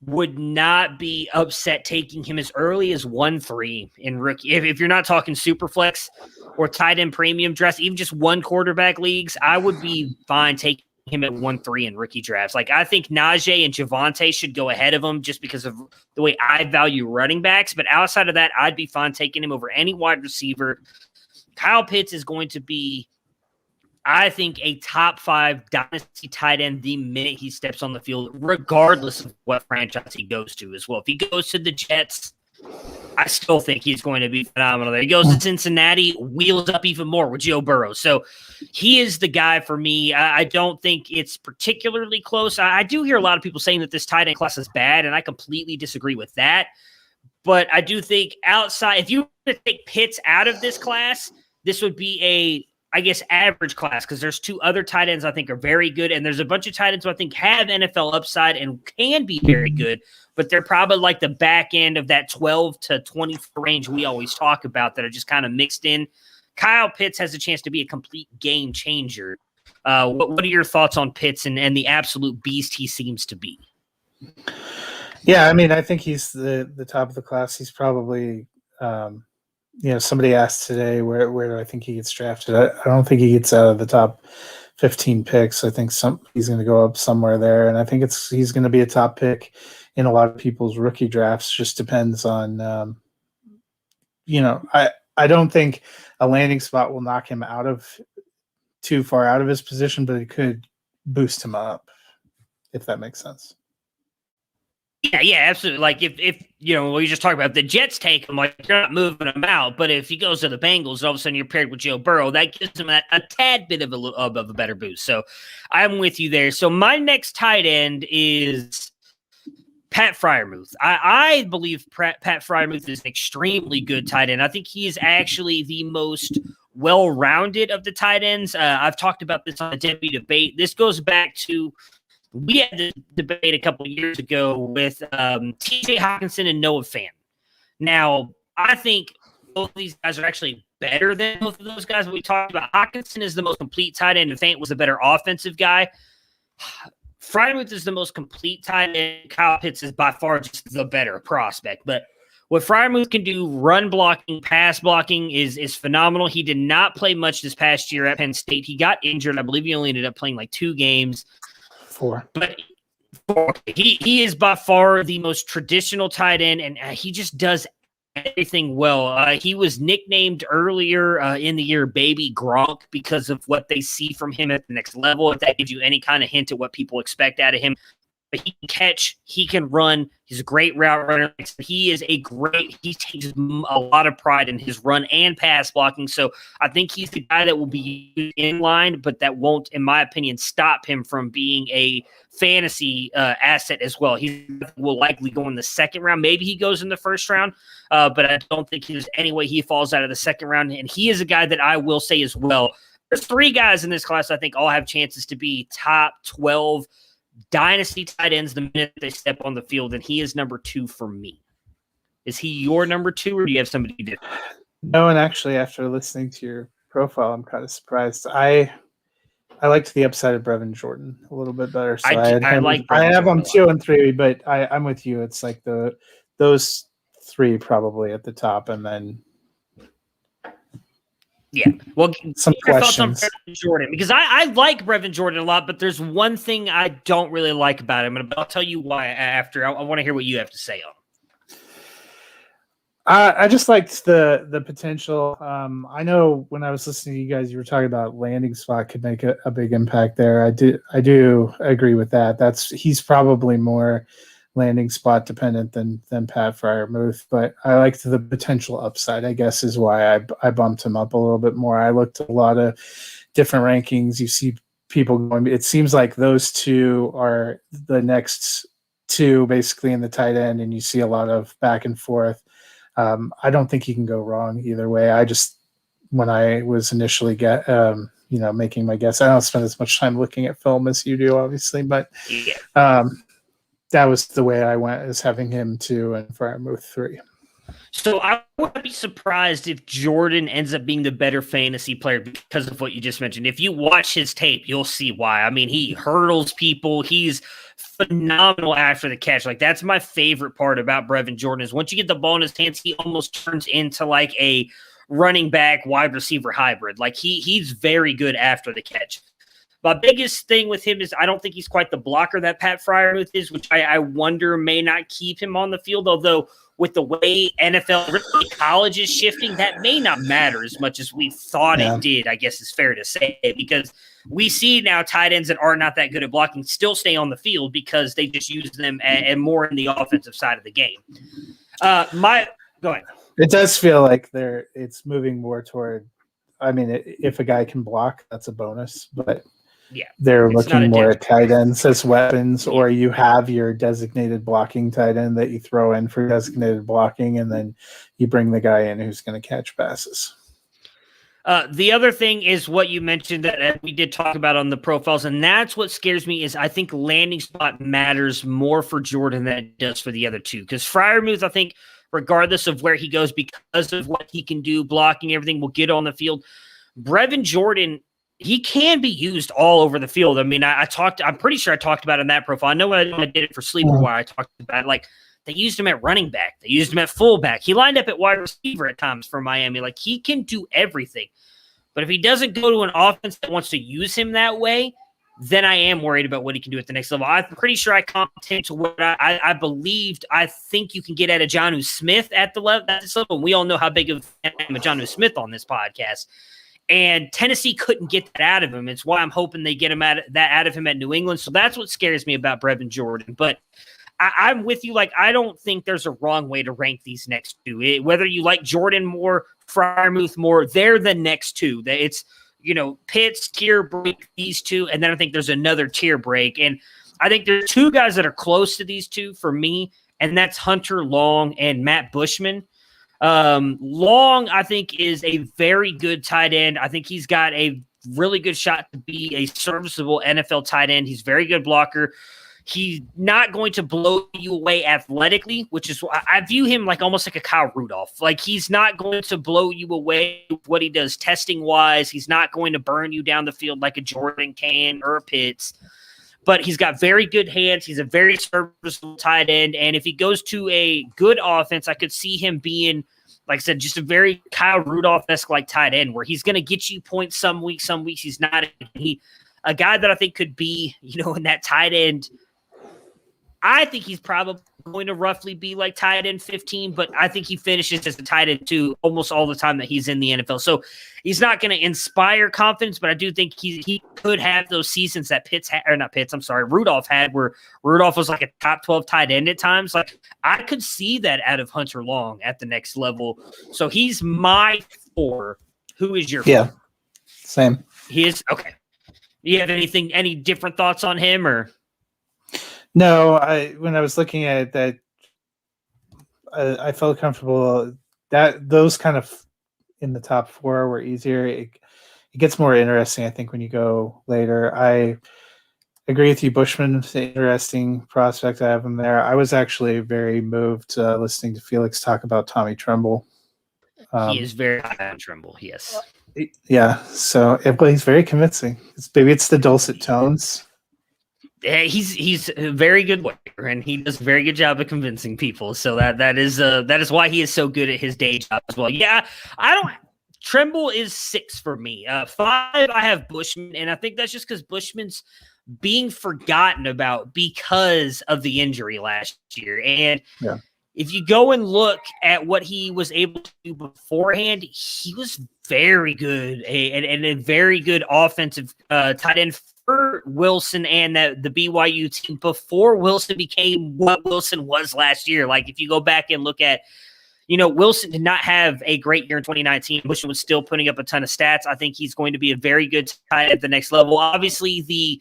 S2: would not be upset taking him as early as 1-3 in rookie. If you're not talking super flex or tight end premium drafts, even just one quarterback leagues, I would be fine taking him at 1-3 in rookie drafts. Like, I think Najee and Javonte should go ahead of him just because of the way I value running backs. But outside of that, I'd be fine taking him over any wide receiver. Kyle Pitts is going to be, I think, a top 5 dynasty tight end the minute he steps on the field, regardless of what franchise he goes to as well. If he goes to the Jets, I still think he's going to be phenomenal there. He goes to Cincinnati, wheels up even more with Joe Burrow. So he is the guy for me. I don't think it's particularly close. I do hear a lot of people saying that this tight end class is bad, and I completely disagree with that. But I do think outside, if you were to take Pitts out of this class, this would be average class, because there's 2 other tight ends I think are very good, and there's a bunch of tight ends who I think have NFL upside and can be very good, but they're probably like the back end of that 12 to 24 range we always talk about that are just kind of mixed in. Kyle Pitts has a chance to be a complete game changer. What are your thoughts on Pitts and the absolute beast he seems to be?
S3: Yeah, I mean, I think he's the top of the class. He's probably somebody asked today where do I think he gets drafted. I don't think he gets out of the top 15 picks. I think he's going to go up somewhere there, and I think he's going to be a top pick in a lot of people's rookie drafts. Just depends on, I don't think a landing spot will knock him too far out of his position, but it could boost him up, if that makes sense.
S2: Yeah, absolutely. Like if we just talked about the Jets take him, like you're not moving him out. But if he goes to the Bengals, all of a sudden you're paired with Joe Burrow, that gives him a tad bit of a better boost. So I'm with you there. So my next tight end is Pat Freiermuth. I believe Pat Freiermuth is an extremely good tight end. I think he is actually the most well-rounded of the tight ends. I've talked about this on the Debbie debate. This goes back to we had this debate a couple of years ago with TJ Hawkinson and Noah Fant. Now, I think both of these guys are actually better than both of those guys we talked about. Hawkinson is the most complete tight end, and Fant was a better offensive guy. Freiermuth is the most complete tight end. Kyle Pitts is by far just the better prospect. But what Freiermuth can do, run blocking, pass blocking, is phenomenal. He did not play much this past year at Penn State. He got injured. I believe he only ended up playing like 2 games.
S3: 4.
S2: But he is by far the most traditional tight end, and he just does everything well. He was nicknamed earlier in the year Baby Gronk because of what they see from him at the next level. If that gives you any kind of hint at what people expect out of him. But he can catch, he can run. He's a great route runner. He takes a lot of pride in his run and pass blocking. So I think he's the guy that will be in line, but that won't, in my opinion, stop him from being a fantasy asset as well. He will likely go in the second round. Maybe he goes in the first round, but I don't think there's any way he falls out of the second round. And he is a guy that I will say as well. There's 3 guys in this class I think all have chances to be top 12 dynasty tight ends the minute they step on the field, and he is number 2 for me. Is he your number 2, or do you have somebody different?
S3: No, and actually, after listening to your profile, I'm kind of surprised. I liked the upside of Brevin Jordan a little bit better. So I have him 2 and 3, but I'm with you. It's like those 3 probably at the top, and then
S2: yeah. Well,
S3: some questions
S2: on Brevin Jordan, because I like Brevin Jordan a lot, but there's one thing I don't really like about him, and I'll tell you why after. I want to hear what you have to say on him.
S3: I just liked the potential. I know when I was listening to you guys, you were talking about landing spot could make a big impact there. I do agree with that. He's probably more landing spot dependent than Pat Freiermuth, but I liked the potential upside, I guess, is why I bumped him up a little bit more. I looked at a lot of different rankings. You see people going, it seems like those 2 are the next 2 basically in the tight end, and you see a lot of back and forth. I don't think you can go wrong either way. When I was initially making my guess, I don't spend as much time looking at film as you do, obviously, but that was the way I went, is having him 2 and Freiermuth 3.
S2: So I would be surprised if Jordan ends up being the better fantasy player because of what you just mentioned. If you watch his tape, you'll see why. I mean, he hurdles people. He's phenomenal after the catch. Like, that's my favorite part about Brevin Jordan is once you get the ball in his hands, he almost turns into like a running back wide receiver hybrid. Like he's very good after the catch. My biggest thing with him is I don't think he's quite the blocker that Pat Freiermuth is, which I wonder may not keep him on the field, although with the way NFL, really college is shifting, that may not matter as much as we thought it did, I guess is fair to say, because we see now tight ends that are not that good at blocking still stay on the field because they just use them and more in the offensive side of the game. Go ahead.
S3: It does feel like it's moving more toward, I mean, if a guy can block, that's a bonus, but they're looking more at tight ends as weapons, or you have your designated blocking tight end that you throw in for designated blocking, and then you bring the guy in who's going to catch passes.
S2: The other thing is what you mentioned that we did talk about on the profiles, and that's what scares me is I think landing spot matters more for Jordan than it does for the other 2. Because Freiermuth, I think, regardless of where he goes, because of what he can do, blocking, everything, will get on the field. Brevin Jordan, he can be used all over the field. I mean, I'm pretty sure I talked about it in that profile. I know I did it for Sleeper Wire. I talked about it. Like, they used him at running back. They used him at fullback. He lined up at wide receiver at times for Miami. Like, he can do everything. But if he doesn't go to an offense that wants to use him that way, then I am worried about what he can do at the next level. I'm pretty sure I commented to what I believed. I think you can get at a Jonnu Smith at the level. And we all know how big of a Jonnu Smith on this podcast. And Tennessee couldn't get that out of him. It's why I'm hoping they get that out of him at New England. So that's what scares me about Brevin Jordan. But I'm with you. Like, I don't think there's a wrong way to rank these next two. Whether you like Jordan more, Freiermuth more, they're the next two. It's, Pitts, tier break, these two, and then I think there's another tier break. And I think there's two guys that are close to these two for me, and that's Hunter Long and Matt Bushman. Long, I think, is a very good tight end. I think he's got a really good shot to be a serviceable NFL tight end. He's a very good blocker. He's not going to blow you away athletically, which is I view him like almost like a Kyle Rudolph. Like, he's not going to blow you away with what he does testing wise. He's not going to burn you down the field like a Jordan can or a Pitts. But he's got very good hands. He's a very serviceable tight end. And if he goes to a good offense, I could see him being, like I said, just a very Kyle Rudolph-esque like tight end, where he's going to get you points some weeks he's not. A guy that I think could be, in that tight end. I think he's probably going to roughly be like tight end 15, but I think he finishes as a tight end 2 almost all the time that he's in the NFL. So he's not going to inspire confidence, but I do think he could have those seasons that Rudolph had, where Rudolph was like a top 12 tight end at times. Like, I could see that out of Hunter Long at the next level. So he's my 4. Who is your 4?
S3: Yeah, same.
S2: He is? Okay. Do you have any different thoughts on him, or?
S3: No, when I was looking at that, I felt comfortable that those kind of in the top 4 were easier. It gets more interesting, I think, when you go later. I agree with you. Bushman's an interesting prospect. I have him there. I was actually very moved listening to Felix talk about Tommy Tremble.
S2: He is very high on Tremble, yes.
S3: Yeah, so he's very convincing. Maybe it's the dulcet tones.
S2: He's a very good lawyer, and he does a very good job of convincing people. So that is why he is so good at his day job as well. Yeah, Tremble is 6 for me. 5, I have Bushman, and I think that's just because Bushman's being forgotten about because of the injury last year. And if you go and look at what he was able to do beforehand, he was very good and a very good offensive tight end for Wilson and the BYU team before Wilson became what Wilson was last year. Like, if you go back and look at, Wilson did not have a great year in 2019. Wilson was still putting up a ton of stats. I think he's going to be a very good tight end at the next level. Obviously, the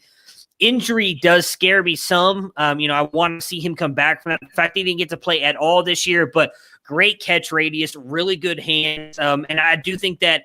S2: injury does scare me some. I want to see him come back from that. In fact, he didn't get to play at all this year, but great catch radius, really good hands. And I do think that,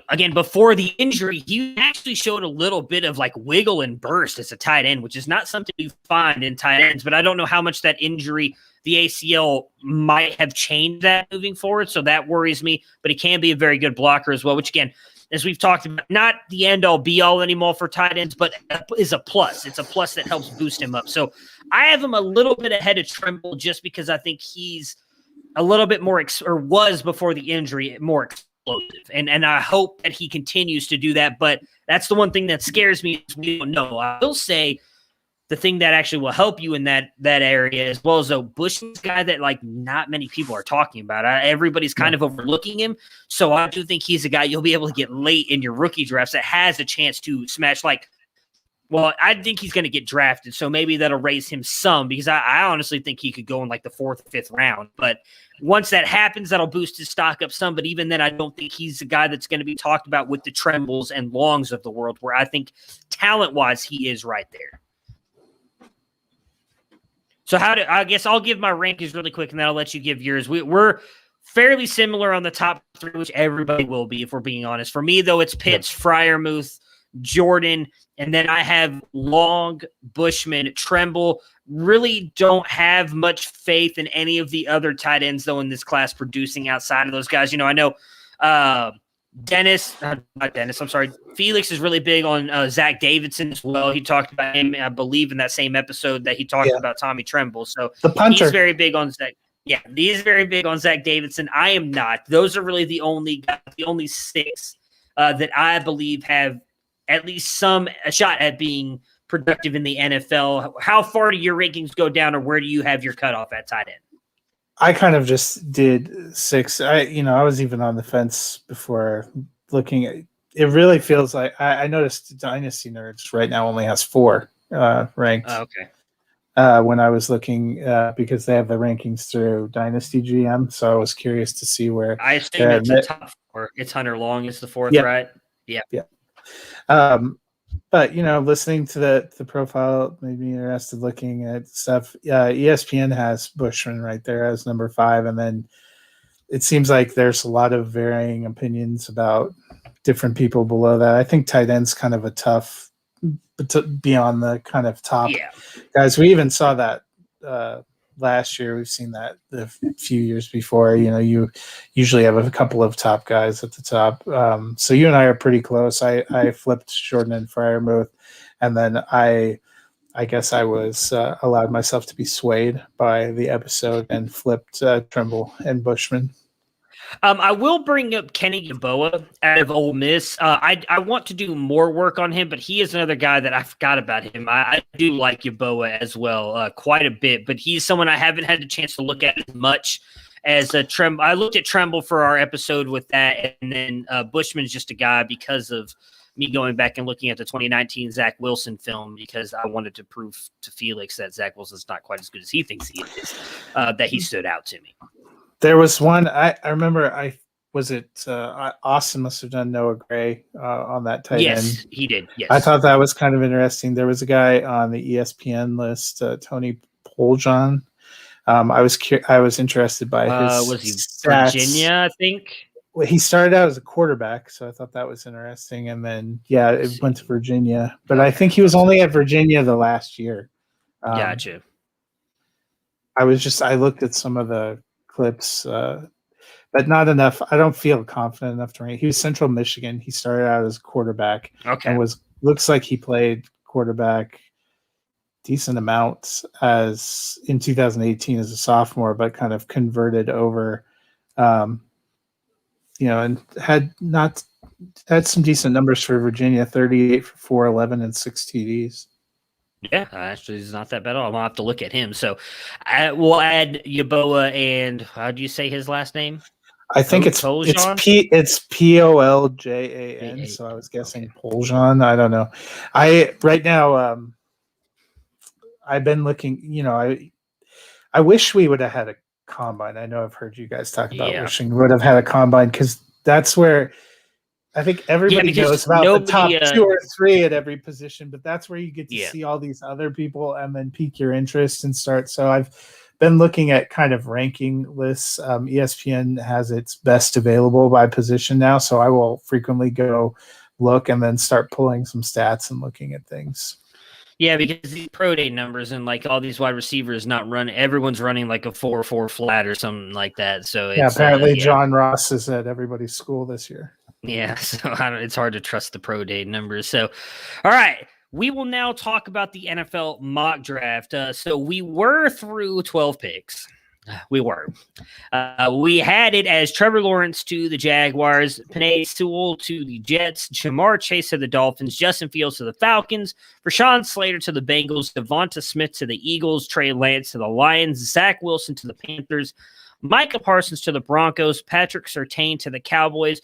S2: again, before the injury, he actually showed a little bit of like wiggle and burst as a tight end, which is not something you find in tight ends, but I don't know how much that injury, the ACL, might have changed that moving forward. So that worries me, but he can be a very good blocker as well, which, again, as we've talked about, not the end-all be-all anymore for tight ends, but is a plus. It's a plus that helps boost him up. So I have him a little bit ahead of Tremble just because I think he's a little bit more, or was before the injury, more explosive. And I hope that he continues to do that. But that's the one thing that scares me is we don't know. I will say the thing that actually will help you in that area, as well as though Bush's guy that like not many people are talking about. Everybody's kind of overlooking him. So I do think he's a guy you'll be able to get late in your rookie drafts that has a chance to smash I think he's going to get drafted. So maybe that'll raise him some because I honestly think he could go in like the 4th or 5th round. But once that happens, that'll boost his stock up some. But even then, I don't think he's a guy that's going to be talked about with the Trembles and Longs of the world, where I think talent-wise he is right there. So I guess I'll give my rankings really quick, and then I'll let you give yours. We're fairly similar on the top 3, which everybody will be, if we're being honest. For me, though, it's Pitts, Freiermuth, Jordan, and then I have Long, Bushman, Tremble. Really don't have much faith in any of the other tight ends, though, in this class producing outside of those guys. I know Felix is really big on Zach Davidson as well. He talked about him, I believe, in that same episode that he talked about Tommy Tremble. So
S3: the puncher.
S2: He's very big on Zach. Yeah, he's very big on Zach Davidson. I am not. Those are really the only 6 that I believe have at least a shot at being productive in the NFL. How far do your rankings go down, or where do you have your cutoff at tight end?
S3: I kind of just did 6. I was even on the fence before looking at it. Really feels like I noticed Dynasty Nerds right now only has 4 ranked.
S2: Oh, okay.
S3: when I was looking because they have the rankings through Dynasty GM. So I was curious to see where.
S2: I assume it's the top 4. It's Hunter Long is the 4th,
S3: Yep.
S2: right? Yeah.
S3: But listening to the profile made me interested looking at stuff. ESPN has Bushman right there as number 5, and then it seems like there's a lot of varying opinions about different people below that. I think tight end's kind of a tough to be on the kind of top guys. We even saw that last year. We've seen that a few years before. You usually have a couple of top guys at the top. So you and I are pretty close. I flipped Jordan and Freiermuth, and then I guess I was allowed myself to be swayed by the episode and flipped Trimble and Bushman.
S2: I will bring up Kenny Gamboa out of Ole Miss. I want to do more work on him, but he is another guy that I forgot about him. I do like Gamboa as well, quite a bit, but he's someone I haven't had the chance to look at as much as Tremble. I looked at Tremble for our episode with that, and then Bushman's just a guy because of me going back and looking at the 2019 Zach Wilson film because I wanted to prove to Felix that Zach Wilson's not quite as good as he thinks he is, that he stood out to me.
S3: There was one I remember. Austin must have done Noah Gray on that tight end.
S2: Yes, he did. Yes,
S3: I thought that was kind of interesting. There was a guy on the ESPN list, Tony Poljan. I was interested by his.
S2: Was he
S3: stats.
S2: Virginia? I think.
S3: Well, he started out as a quarterback, so I thought that was interesting. And then it went to Virginia, but I think he was only at Virginia the last year.
S2: Gotcha.
S3: I looked at some of the clips, but not enough. I don't feel confident enough to rank. He was Central Michigan. He started out as a quarterback, and looks like he played quarterback decent amounts as in 2018 as a sophomore, but kind of converted over, and had some decent numbers for Virginia: 38 for 411 and 6 TDs.
S2: Yeah, actually, he's not that bad at all. I'm gonna have to look at him. So, we'll add Yaboa and how do you say his last name?
S3: I think it's Poljan. So I was guessing Poljan. I don't know. Right now I've been looking. I wish we would have had a combine. I know I've heard you guys talk about wishing we would have had a combine because that's where. I think everybody knows about the top 2 or 3 at every position, but that's where you get to see all these other people and then pique your interest and start. So I've been looking at kind of ranking lists. ESPN has its best available by position now, so I will frequently go look and then start pulling some stats and looking at things.
S2: Yeah, because these pro day numbers and like all these wide receivers not running, everyone's running like a 4.4 flat or something like that. So it's,
S3: apparently John Ross is at everybody's school this year.
S2: Yeah, so it's hard to trust the pro day numbers. So, all right, we will now talk about the NFL mock draft. So we were through 12 picks. We were. We had it as Trevor Lawrence to the Jaguars, Penei Sewell to the Jets, Jamar Chase to the Dolphins, Justin Fields to the Falcons, Rashawn Slater to the Bengals, Devonta Smith to the Eagles, Trey Lance to the Lions, Zach Wilson to the Panthers, Micah Parsons to the Broncos, Patrick Surtain to the Cowboys,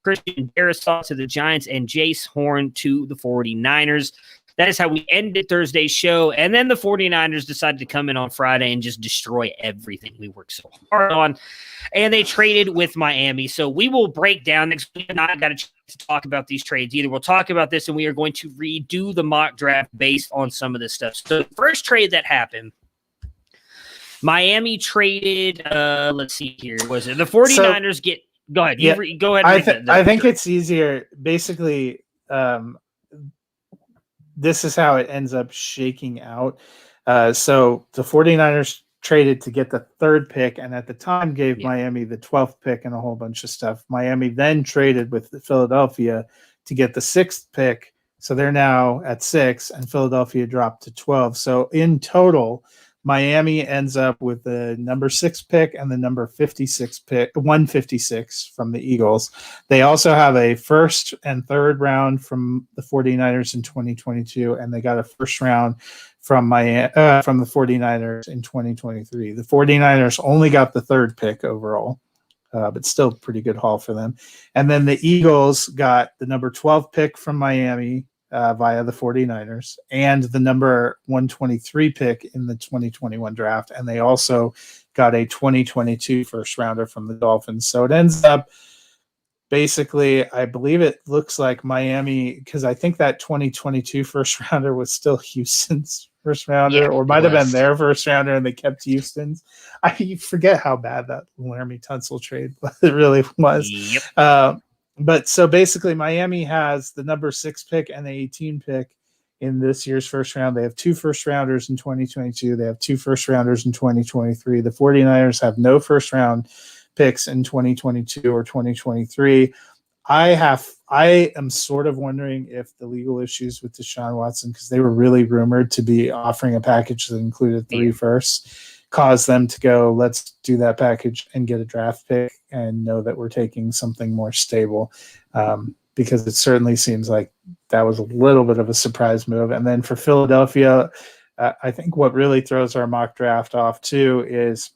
S2: Christian Darrisaw to the Giants, and Jace Horn to the 49ers. That is how we ended Thursday's show. And then the 49ers decided to come in on Friday and just destroy everything we worked so hard on. And they traded with Miami. So we will break down next week. I got a chance to talk about these trades either. We'll talk about this and we are going to redo the mock draft based on some of this stuff. So the first trade that happened, Miami traded, let's see here. Was it the 49ers go ahead. Go ahead.
S3: I think it's easier. Basically, this is how it ends up shaking out. So the 49ers traded to get the 3rd pick, and at the time gave Miami the 12th pick and a whole bunch of stuff. Miami then traded with Philadelphia to get the 6th pick. So they're now at 6, and Philadelphia dropped to 12. So in total, Miami ends up with the number 6 pick and the number 56 pick, 156 from the Eagles. They also have a 1st and 3rd round from the 49ers in 2022, and they got a 1st round from the 49ers in 2023. The 49ers only got the 3rd pick overall, but still pretty good haul for them. And then the Eagles got the number 12 pick from Miami, via the 49ers and the number 123 pick in the 2021 draft. And they also got a 2022 first rounder from the Dolphins. So it ends up basically, I believe it looks like Miami, because I think that 2022 first rounder was still Houston's first rounder, or might have been their first rounder, and they kept Houston's. I forget how bad that Laramie Tunsil trade it really was.
S2: Yep.
S3: But so basically, Miami has the number 6 pick and the 18 pick in this year's first round. They have 2 first rounders in 2022. They have 2 first rounders in 2023. The 49ers have no first round picks in 2022 or 2023. I am sort of wondering if the legal issues with Deshaun Watson, because they were really rumored to be offering a package that included 3 firsts, caused them to go, let's do that package and get a draft pick and know that we're taking something more stable. Because it certainly seems like that was a little bit of a surprise move. And then for Philadelphia, I think what really throws our mock draft off too is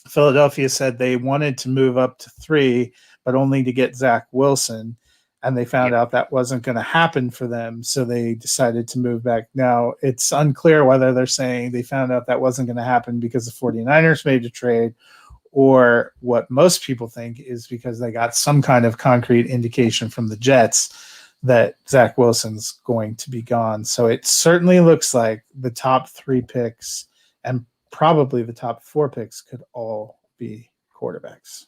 S3: Philadelphia said they wanted to move up to 3, but only to get Zach Wilson. And they found out that wasn't going to happen for them. So they decided to move back. Now, it's unclear whether they're saying they found out that wasn't going to happen because the 49ers made a trade, or what most people think is because they got some kind of concrete indication from the Jets that Zach Wilson's going to be gone. So it certainly looks like the top 3 picks and probably the top 4 picks could all be quarterbacks.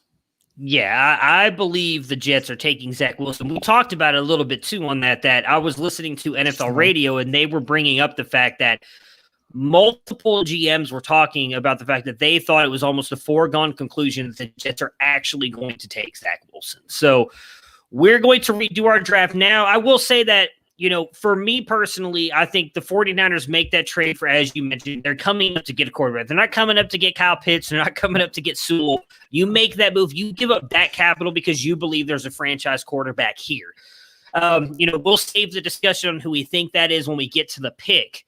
S2: Yeah, I believe the Jets are taking Zach Wilson. We talked about it a little bit too on that I was listening to NFL radio and they were bringing up the fact that multiple GMs were talking about the fact that they thought it was almost a foregone conclusion that the Jets are actually going to take Zach Wilson. So we're going to redo our draft now. I will say that, for me personally, I think the 49ers make that trade for, as you mentioned, they're coming up to get a quarterback. They're not coming up to get Kyle Pitts. They're not coming up to get Sewell. You make that move. You give up that capital because you believe there's a franchise quarterback here. We'll save the discussion on who we think that is when we get to the pick.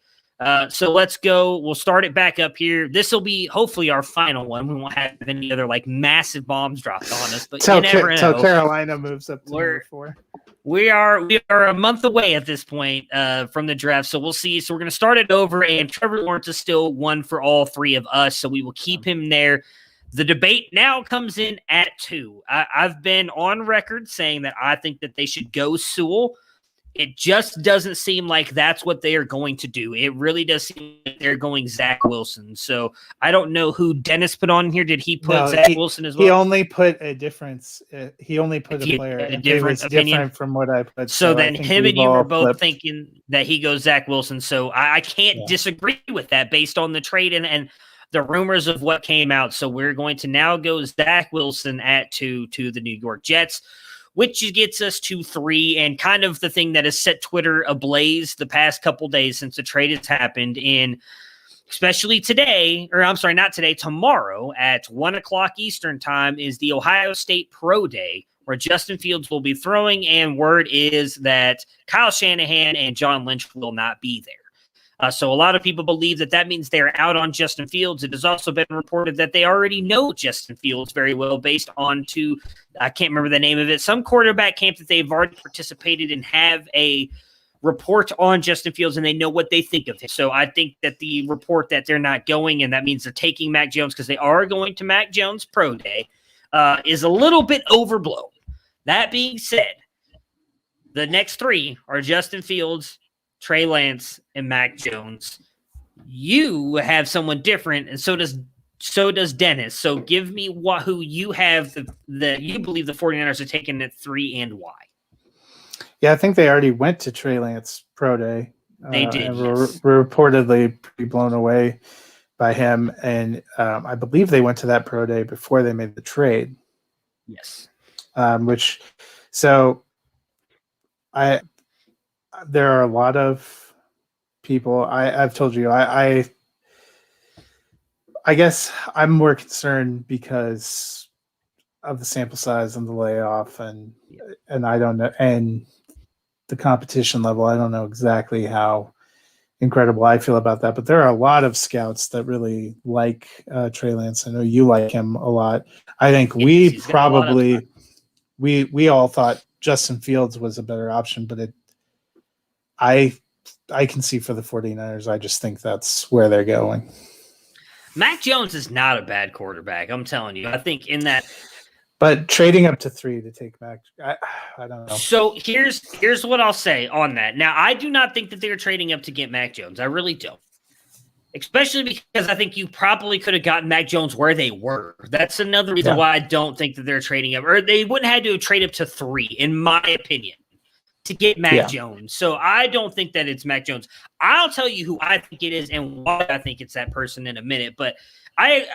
S2: So let's go. We'll start it back up here. This will be hopefully our final one. We won't have any other massive bombs dropped on us, but you never know.
S3: Till Carolina moves up to number 4.
S2: We are a month away at this point from the draft, so we'll see. So we're going to start it over, and Trevor Lawrence is still one for all 3 of us, so we will keep him there. The debate now comes in at 2. I've been on record saying that I think that they should go Sewell. It just doesn't seem like that's what they are going to do. It really does seem like they're going Zach Wilson. So I don't know who Dennis put on here. Did he put Zach Wilson as well?
S3: He only put a difference. He only put a player.
S2: A different opinion.
S3: Different from what I put.
S2: So then him and you were both thinking that he goes Zach Wilson. So I can't disagree with that based on the trade and the rumors of what came out. So we're going to now go Zach Wilson at 2 to the New York Jets, which gets us to 3, and kind of the thing that has set Twitter ablaze the past couple days since the trade has happened, especially today, or I'm sorry, not today, tomorrow at 1:00 Eastern time is the Ohio State Pro Day, where Justin Fields will be throwing, and word is that Kyle Shanahan and John Lynch will not be there. So a lot of people believe that means they're out on Justin Fields. It has also been reported that they already know Justin Fields very well based on I can't remember the name of it, some quarterback camp that they've already participated in have a report on Justin Fields, and they know what they think of him. So I think that the report that they're not going, and that means they're taking Mac Jones because they are going to Mac Jones Pro Day, is a little bit overblown. That being said, the next 3 are Justin Fields, Trey Lance, and Mac Jones. You have someone different, and so does Dennis. So give me who you have you believe the 49ers are taking at 3 and why.
S3: Yeah, I think they already went to Trey Lance Pro Day.
S2: They did,
S3: and
S2: yes.
S3: were reportedly pretty blown away by him, and I believe they went to that Pro Day before they made the trade.
S2: Yes.
S3: There are a lot of people. I've told you. I guess I'm more concerned because of the sample size and the layoff, and I don't know, and the competition level. I don't know exactly how incredible I feel about that, but there are a lot of scouts that really like Trey Lance. I know you like him a lot. I think we all thought Justin Fields was a better option, but I can see for the 49ers. I just think that's where they're going.
S2: Mac Jones is not a bad quarterback. I'm telling you. I think in that.
S3: But trading up to 3 to take Mac, I don't know.
S2: So here's what I'll say on that. Now, I do not think that they're trading up to get Mac Jones. I really don't. Especially because I think you probably could have gotten Mac Jones where they were. That's another reason why I don't think that they're trading up. Or they wouldn't have to trade up to 3, in my opinion, to get Mac Jones. So I don't think that it's Mac Jones. I'll tell you who I think it is and why I think it's that person in a minute. But I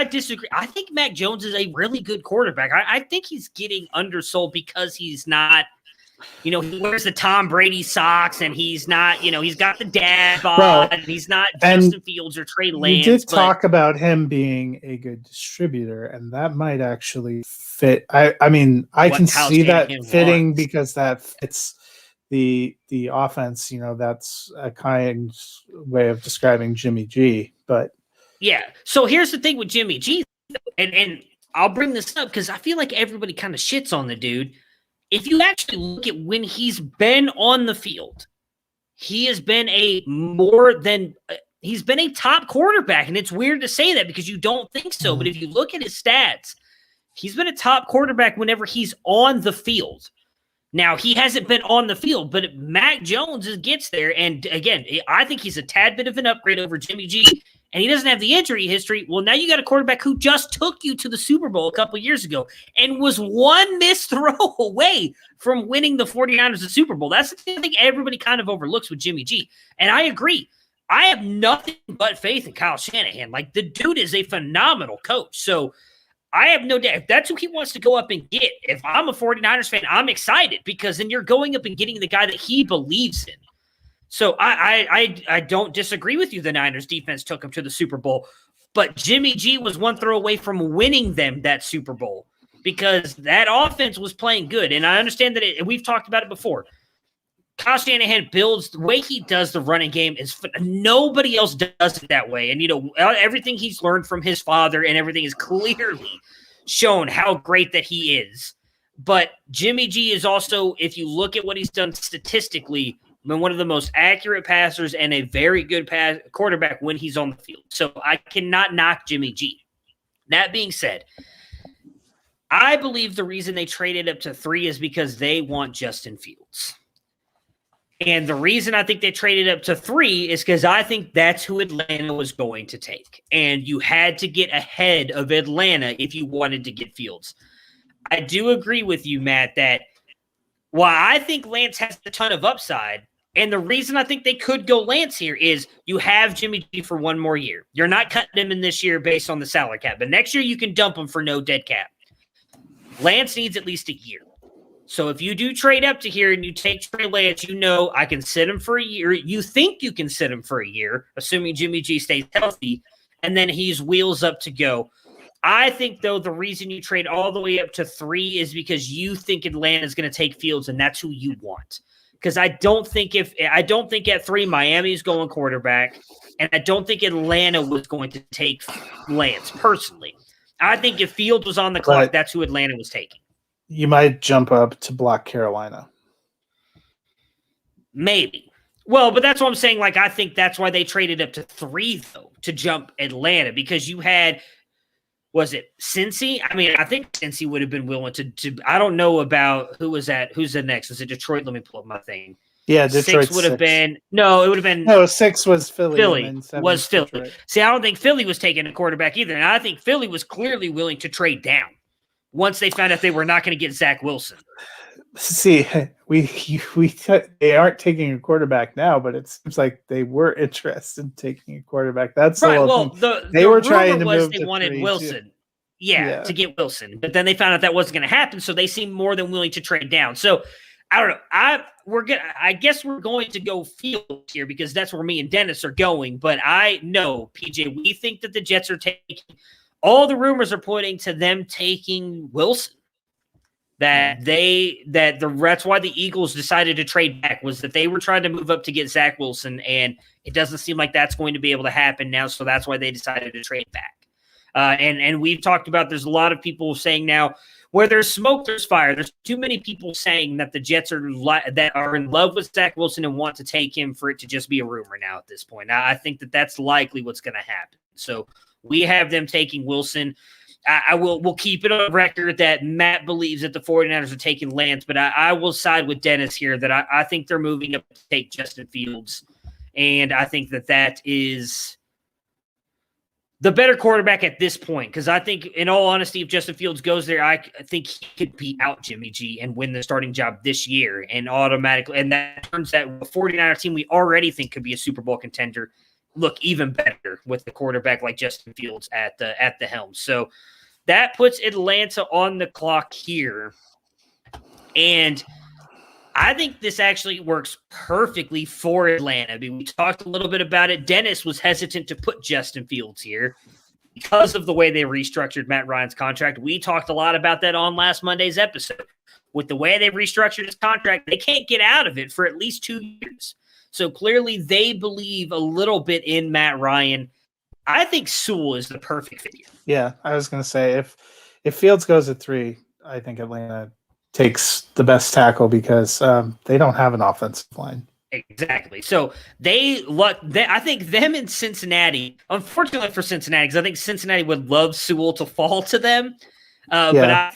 S2: disagree. I think Mac Jones is a really good quarterback. I think he's getting undersold because he's not, he wears the Tom Brady socks and he's not, he's got the dad bod and he's not Justin Fields or Trey Lance.
S3: You did talk about him being a good distributor, and that might actually fit. I can see that fitting because that fits the offense. That's a kind way of describing Jimmy G, but.
S2: Yeah. So here's the thing with Jimmy G, and I'll bring this up because I feel like everybody kind of shits on the dude. If you actually look at when he's been on the field, he has been he's been a top quarterback. And it's weird to say that because you don't think so. But if you look at his stats, he's been a top quarterback whenever he's on the field. Now, he hasn't been on the field, but Mac Jones gets there. And again, I think he's a tad bit of an upgrade over Jimmy G. And he doesn't have the injury history. Well, now you got a quarterback who just took you to the Super Bowl a couple of years ago and was one missed throw away from winning the 49ers the Super Bowl. That's the thing I think everybody kind of overlooks with Jimmy G. And I agree. I have nothing but faith in Kyle Shanahan. Like, the dude is a phenomenal coach. So I have no doubt. If that's who he wants to go up and get, if I'm a 49ers fan, I'm excited because then you're going up and getting the guy that he believes in. So I don't disagree with you. The Niners defense took him to the Super Bowl, but Jimmy G was one throw away from winning them that Super Bowl because that offense was playing good. And I understand that we've talked about it before. Kyle Shanahan builds the way he does the running game is nobody else does it that way. And everything he's learned from his father and everything is clearly shown how great that he is. But Jimmy G is also, if you look at what he's done statistically, been one of the most accurate passers and a very good quarterback when he's on the field. So I cannot knock Jimmy G. That being said, I believe the reason they traded up to 3 is because they want Justin Fields. And the reason I think they traded up to 3 is because I think that's who Atlanta was going to take. And you had to get ahead of Atlanta if you wanted to get Fields. I do agree with you, Matt, that while I think Lance has a ton of upside, and the reason I think they could go Lance here is you have Jimmy G for one more year. You're not cutting him in this year based on the salary cap, but next year you can dump him for no dead cap. Lance needs at least a year. So if you do trade up to here and you take Trey Lance, I can sit him for a year. You think you can sit him for a year, assuming Jimmy G stays healthy, and then he's wheels up to go. I think, though, the reason you trade all the way up to 3 is because you think Atlanta is going to take Fields, and that's who you want. Because I don't think at 3 Miami's going quarterback, and I don't think Atlanta was going to take Lance personally. I think if Fields was on the clock, that's who Atlanta was taking.
S3: You might jump up to block Carolina.
S2: Maybe. Well, but that's what I'm saying. Like, I think that's why they traded up to 3, though, to jump Atlanta, because you had – was it Cincy? I mean, I think Cincy would have been willing to I don't know about who's the next. Was it Detroit? Let me pull up my thing.
S3: Yeah, Detroit
S2: 6 would have been – no, it would have been –
S3: No, 6 was Philly.
S2: Philly was Philly.
S3: Detroit.
S2: See, I don't think Philly was taking a quarterback either, and I think Philly was clearly willing to trade down once they found out they were not going to get Zach Wilson.
S3: See, they aren't taking a quarterback now, but it seems like they were interested in taking a quarterback. That's
S2: right. Well,
S3: they were trying to move.
S2: They wanted Wilson,
S3: to
S2: get Wilson, but then they found out that wasn't going to happen, so they seemed more than willing to trade down. So I don't know. I guess we're going to go Fields here because that's where me and Dennis are going. But I know, PJ, we think that the Jets are taking. All the rumors are pointing to them taking Wilson. That's why the Eagles decided to trade back, was that they were trying to move up to get Zach Wilson, and it doesn't seem like that's going to be able to happen now, so that's why they decided to trade back. And we've talked about, there's a lot of people saying now, where there's smoke, there's fire. There's too many people saying that the Jets that are in love with Zach Wilson and want to take him for it to just be a rumor now at this point. I think that that's likely what's going to happen. So we have them taking Wilson. We'll keep it on record that Matt believes that the 49ers are taking Lance, but I will side with Dennis here that I think they're moving up to take Justin Fields. And I think that is the better quarterback at this point, because I think, in all honesty, if Justin Fields goes there, I think he could beat out Jimmy G and win the starting job this year, and automatically, and that turns that 49er team we already think could be a Super Bowl contender look even better with the quarterback like Justin Fields at the helm. So that puts Atlanta on the clock here, and I think this actually works perfectly for Atlanta. I mean, we talked a little bit about it. Dennis was hesitant to put Justin Fields here because of the way they restructured Matt Ryan's contract. We talked a lot about that on last Monday's episode. With the way they restructured his contract, they can't get out of it for at least 2 years. So clearly they believe a little bit in Matt Ryan. I think Sewell is the perfect fit here.
S3: Yeah, I was going to say, if Fields goes at 3, I think Atlanta takes the best tackle because they don't have an offensive line.
S2: Exactly. So I think them in Cincinnati, unfortunately for Cincinnati, because I think Cincinnati would love Sewell to fall to them. But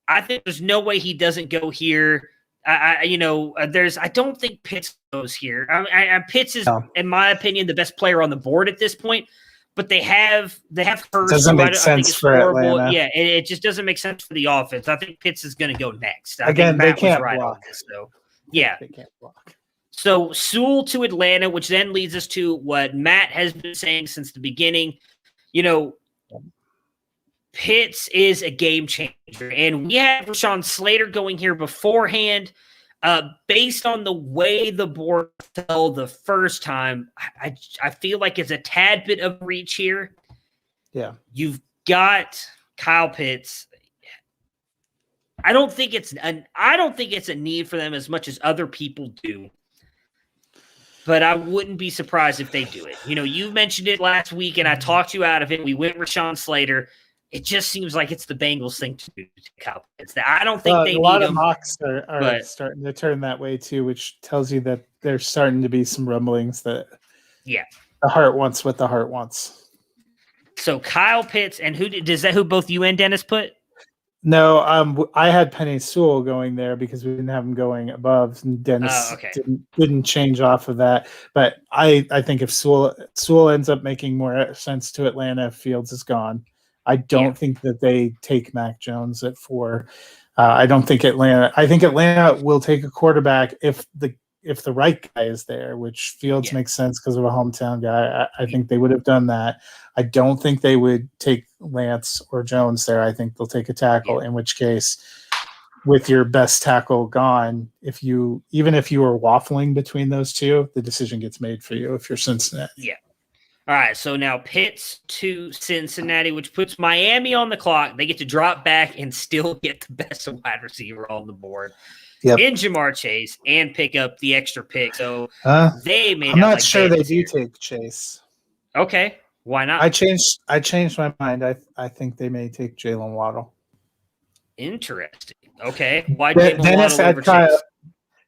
S2: I think there's no way he doesn't go here. I don't think Pitts goes here. Pitts is, in my opinion, the best player on the board at this point. But they have Hurst.
S3: Doesn't make sense for Atlanta.
S2: Yeah, it just doesn't make sense for the offense. I think Pitts is going to go next.
S3: Again, they can't block.
S2: So yeah,
S3: they can't block.
S2: So Sewell to Atlanta, which then leads us to what Matt has been saying since the beginning. Pitts is a game changer, and we have Rashawn Slater going here beforehand. Based on the way the board fell the first time, I feel like it's a tad bit of reach here.
S3: Yeah.
S2: You've got Kyle Pitts. I don't think it's a need for them as much as other people do. But I wouldn't be surprised if they do it. You mentioned it last week, and I talked you out of it. We went Rashawn Slater. It just seems like it's the Bengals thing to do to Kyle Pitts. I don't think they need him.
S3: A lot of mocks are starting to turn that way too, which tells you that there's starting to be some rumblings that the heart wants what the heart wants.
S2: So Kyle Pitts, and who both you and Dennis put?
S3: No, I had Penny Sewell going there because we didn't have him going above, and Dennis didn't change off of that. But I think if Sewell ends up making more sense to Atlanta if Fields is gone. I don't think that they take Mac Jones at 4. I think Atlanta will take a quarterback if the right guy is there, which Fields makes sense because of a hometown guy. I think they would have done that. I don't think they would take Lance or Jones there. I think they'll take a tackle, in which case, with your best tackle gone, even if you were waffling between those two, the decision gets made for you if you're Cincinnati.
S2: Yeah. All right, so now Pitts to Cincinnati, which puts Miami on the clock. They get to drop back and still get the best wide receiver on the board in Jamar Chase and pick up the extra pick. So they may.
S3: I'm not sure they do take Chase.
S2: Okay, why not?
S3: I changed my mind. I think they may take Jalen Waddle.
S2: Interesting. Okay, why Jalen Waddle over Chase?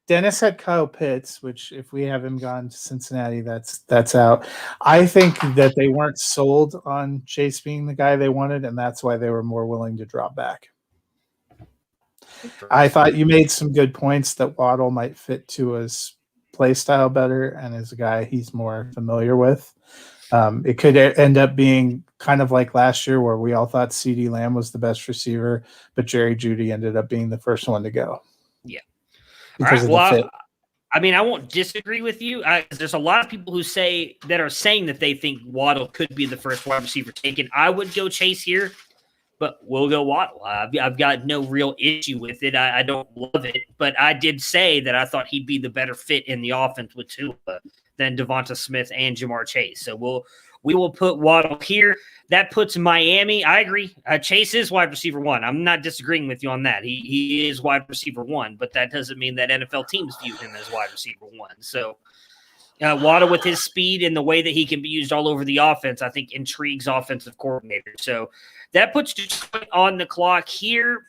S3: Dennis had Kyle Pitts, which if we have him gone to Cincinnati, that's out. I think that they weren't sold on Chase being the guy they wanted, and that's why they were more willing to drop back. I thought you made some good points that Waddle might fit to his play style better and as a guy he's more familiar with. It could end up being kind of like last year where we all thought CeeDee Lamb was the best receiver, but Jerry Jeudy ended up being the first one to go.
S2: Yeah.
S3: Because
S2: all right,
S3: of the fit.
S2: I won't disagree with you. There's a lot of people who are saying that they think Waddle could be the first wide receiver taken. I would go Chase here, but we'll go Waddle. I've got no real issue with it. I don't love it, but I did say that I thought he'd be the better fit in the offense with Tua than Devonta Smith and Jamar Chase. So we will put Waddle here. That puts Miami. I agree. Chase is wide receiver 1. I'm not disagreeing with you on that. He is wide receiver 1, but that doesn't mean that NFL teams view him as wide receiver 1. So Waddle with his speed and the way that he can be used all over the offense, I think intrigues offensive coordinators. So that puts Detroit on the clock here.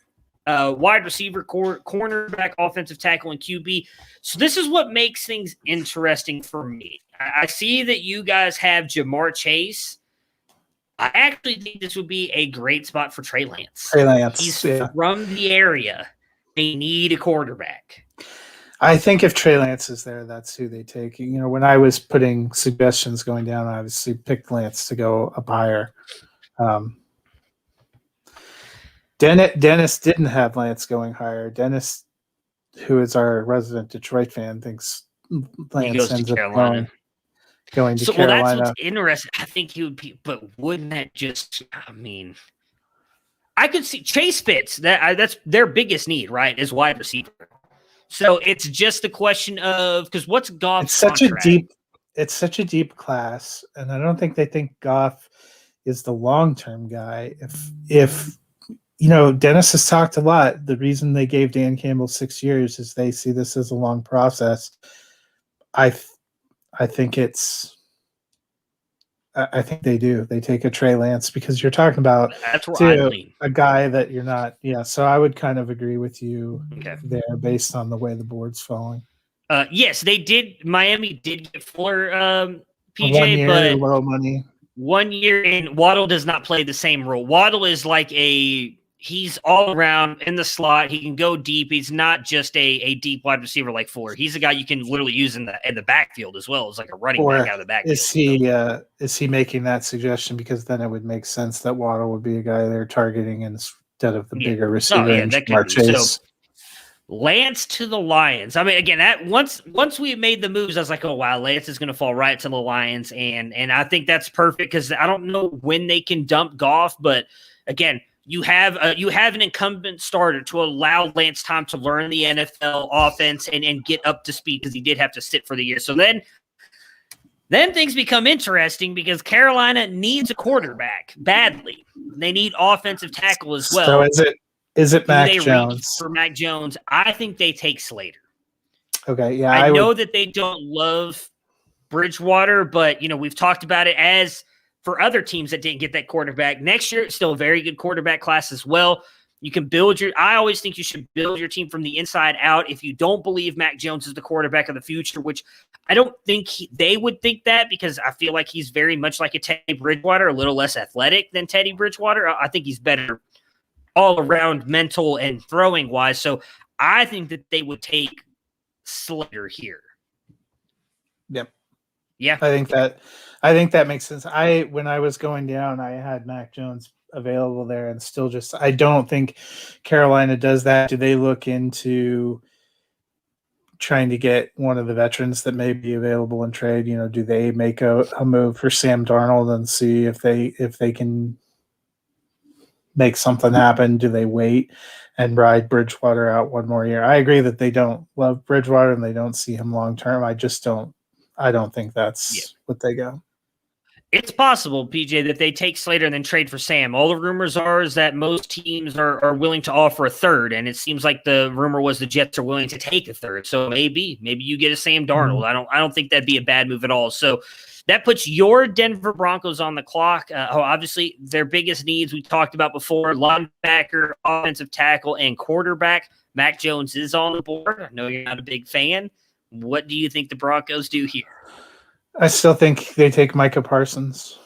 S2: Wide receiver, cornerback, offensive tackle, and QB. So this is what makes things interesting for me. I see that you guys have Jamar Chase. I actually think this would be a great spot for Trey Lance. He's from the area. They need a quarterback.
S3: I think if Trey Lance is there, that's who they take. You know, when I was putting suggestions going down, I obviously picked Lance to go up higher. Dennis didn't have Lance going higher. Dennis, who is our resident Detroit fan, thinks Lance ends up going to Carolina.
S2: Well, that's what's interesting. I think he would be, but wouldn't that just? I mean, I could see Chase fits. That's their biggest need, right? Is wide receiver. So it's just a question of because what's Goff's contract?
S3: It's such a deep class, and I don't think they think Goff is the long-term guy. If you know, Dennis has talked a lot. The reason they gave Dan Campbell 6 years is they see this as a long process. I think they do. They take a Trey Lance because you're talking about a guy that you're not. Yeah, so I would kind of agree with you there based on the way the board's falling.
S2: Yes, they did. Miami did get Fuller, PJ,
S3: 1 year,
S2: but
S3: low money.
S2: 1 year, and Waddle does not play the same role. Waddle is like he's all around in the slot. He can go deep. He's not just a deep wide receiver like Fuller. He's a guy you can literally use in the backfield as well as like a running back out of the backfield.
S3: Is he making that suggestion because then it would make sense that Waddle would be a guy they're targeting instead of the bigger receiver?
S2: So Lance to the Lions. I mean, again, that once we made the moves, I was like, oh wow, Lance is going to fall right to the Lions, and I think that's perfect because I don't know when they can dump Goff, but again. You have an incumbent starter to allow Lance time to learn the NFL offense and get up to speed because he did have to sit for the year. So then things become interesting because Carolina needs a quarterback badly. They need offensive tackle as well.
S3: So is it Mac Jones?
S2: For Mac Jones, I think they take Slater.
S3: Okay, yeah.
S2: I know that they don't love Bridgewater, but we've talked about it as for other teams that didn't get that quarterback. Next year, it's still a very good quarterback class as well. You can I always think you should build your team from the inside out. If you don't believe Mac Jones is the quarterback of the future, which I don't think they would think that because I feel like he's very much like a Teddy Bridgewater, a little less athletic than Teddy Bridgewater. I think he's better all around mental and throwing wise. So I think that they would take Slater here.
S3: Yep.
S2: Yeah.
S3: I think that makes sense. When I was going down, I had Mac Jones available there and still I don't think Carolina does that. Do they look into trying to get one of the veterans that may be available in trade? Do they make a move for Sam Darnold and see if they can make something happen? Do they wait and ride Bridgewater out one more year? I agree that they don't love Bridgewater and they don't see him long term. I don't think that's what they go.
S2: It's possible, PJ, that they take Slater and then trade for Sam. All the rumors is that most teams are willing to offer a third, and it seems like the rumor was the Jets are willing to take a third. So maybe you get a Sam Darnold. I don't think that'd be a bad move at all. So that puts your Denver Broncos on the clock. Obviously, their biggest needs we talked about before: linebacker, offensive tackle, and quarterback. Mac Jones is on the board. I know you're not a big fan. What do you think the Broncos do here?
S3: I still think they take Micah Parsons.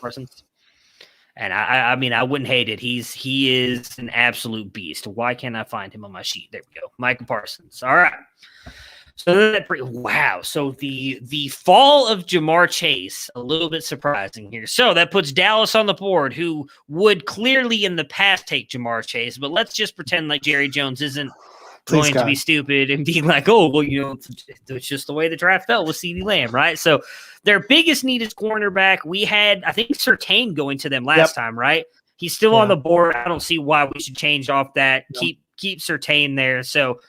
S2: And I mean, I wouldn't hate it. He is an absolute beast. Why can't I find him on my sheet? There we go. Micah Parsons. All right. So wow. So the fall of Jamar Chase, a little bit surprising here. So that puts Dallas on the board, who would clearly in the past take Jamar Chase, but let's just pretend like Jerry Jones isn't going to be stupid and being like, oh, well, it's just the way the draft fell with CeeDee Lamb, right? So their biggest need is cornerback. We had, I think, Surtain going to them last time, right? He's still on the board. I don't see why we should change off that. Keep Surtain there. So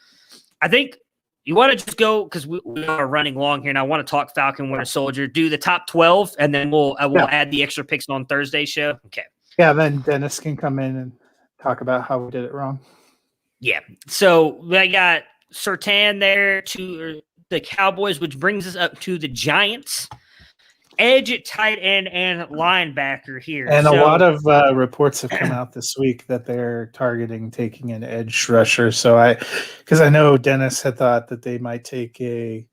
S2: I think you want to just go, because we are running long here, and I want to talk Falcon Winter Soldier. Do the top 12, and then we'll add the extra picks on Thursday's show. Okay.
S3: Yeah, then Dennis can come in and talk about how we did it wrong.
S2: Yeah. So I got Surtain there, the Cowboys, which brings us up to the Giants. Edge at tight end and linebacker here.
S3: And a lot of reports have come out this week that they're targeting taking an edge rusher. So because I know Dennis had thought that they might take a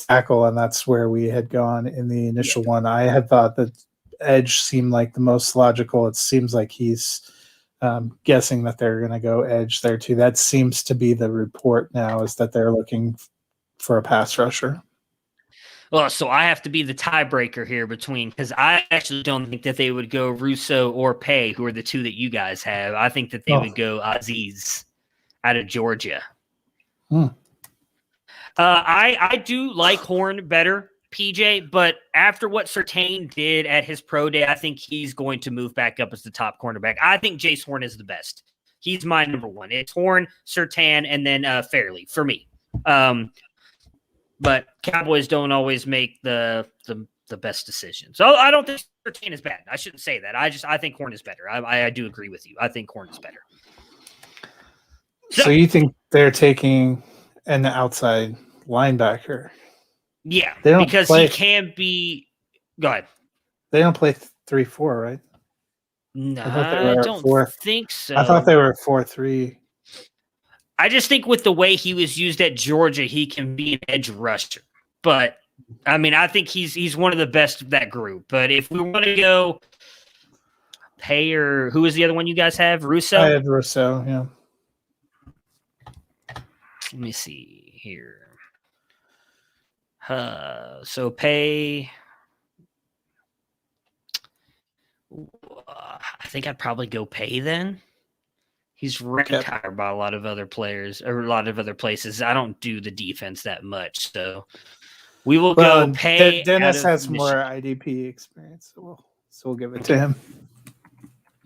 S3: tackle, and that's where we had gone in the initial one. I had thought that edge seemed like the most logical. It seems like he's guessing that they're going to go edge there too. That seems to be the report now, is that they're looking for a pass rusher.
S2: Well, so I have to be the tiebreaker here because I actually don't think that they would go Russo or Pay, who are the two that you guys have. I think that they would go Aziz out of Georgia. I do like Horn better, PJ, but after what Surtain did at his pro day, I think he's going to move back up as the top cornerback. I think Jace Horn is the best. He's my number one. It's Horn, Surtain, and then Fairley for me. But Cowboys don't always make the best decisions. So I don't think Surtain is bad. I shouldn't say that. I think Horn is better. I do agree with you. I think Horn is better.
S3: So you think they're taking an outside linebacker?
S2: Yeah,
S3: they
S2: because he can be. Go ahead.
S3: They don't play 3-4, right?
S2: No, I don't think so.
S3: I thought they were 4-3.
S2: I just think with the way he was used at Georgia, he can be an edge rusher. But, I mean, I think he's one of the best of that group. But if we want to go Pay or who is the other one you guys have? Russo?
S3: I had Russo, yeah.
S2: Let me see here. So Pay. I think I'd probably go Pay then. He's ranked higher by a lot of other players or a lot of other places. I don't do the defense that much, so we will go Pay.
S3: Dennis has more IDP experience, so we'll give it to him.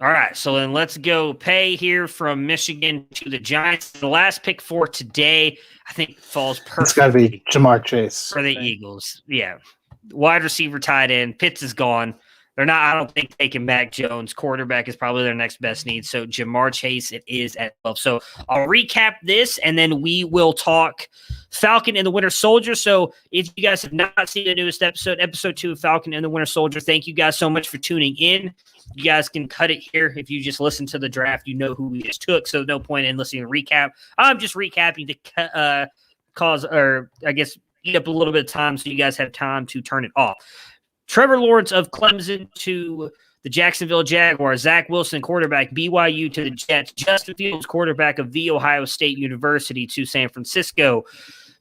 S2: All right, so then let's go Pay here from Michigan to the Giants. The last pick for today, I think, falls perfectly.
S3: It's got to be Jamar Chase
S2: for the Eagles. Yeah, wide receiver, tight end. Pitts is gone. They're not, I don't think, taking Mac Jones. Quarterback is probably their next best need. So Jamar Chase, it is at 12. So I'll recap this, and then we will talk Falcon and the Winter Soldier. So if you guys have not seen the newest episode 2 of Falcon and the Winter Soldier, thank you guys so much for tuning in. You guys can cut it here. If you just listen to the draft, you know who we just took. So no point in listening to recap. I'm just recapping to eat up a little bit of time so you guys have time to turn it off. Trevor Lawrence of Clemson to the Jacksonville Jaguars. Zach Wilson, quarterback, BYU to the Jets. Justin Fields, quarterback of The Ohio State University to San Francisco.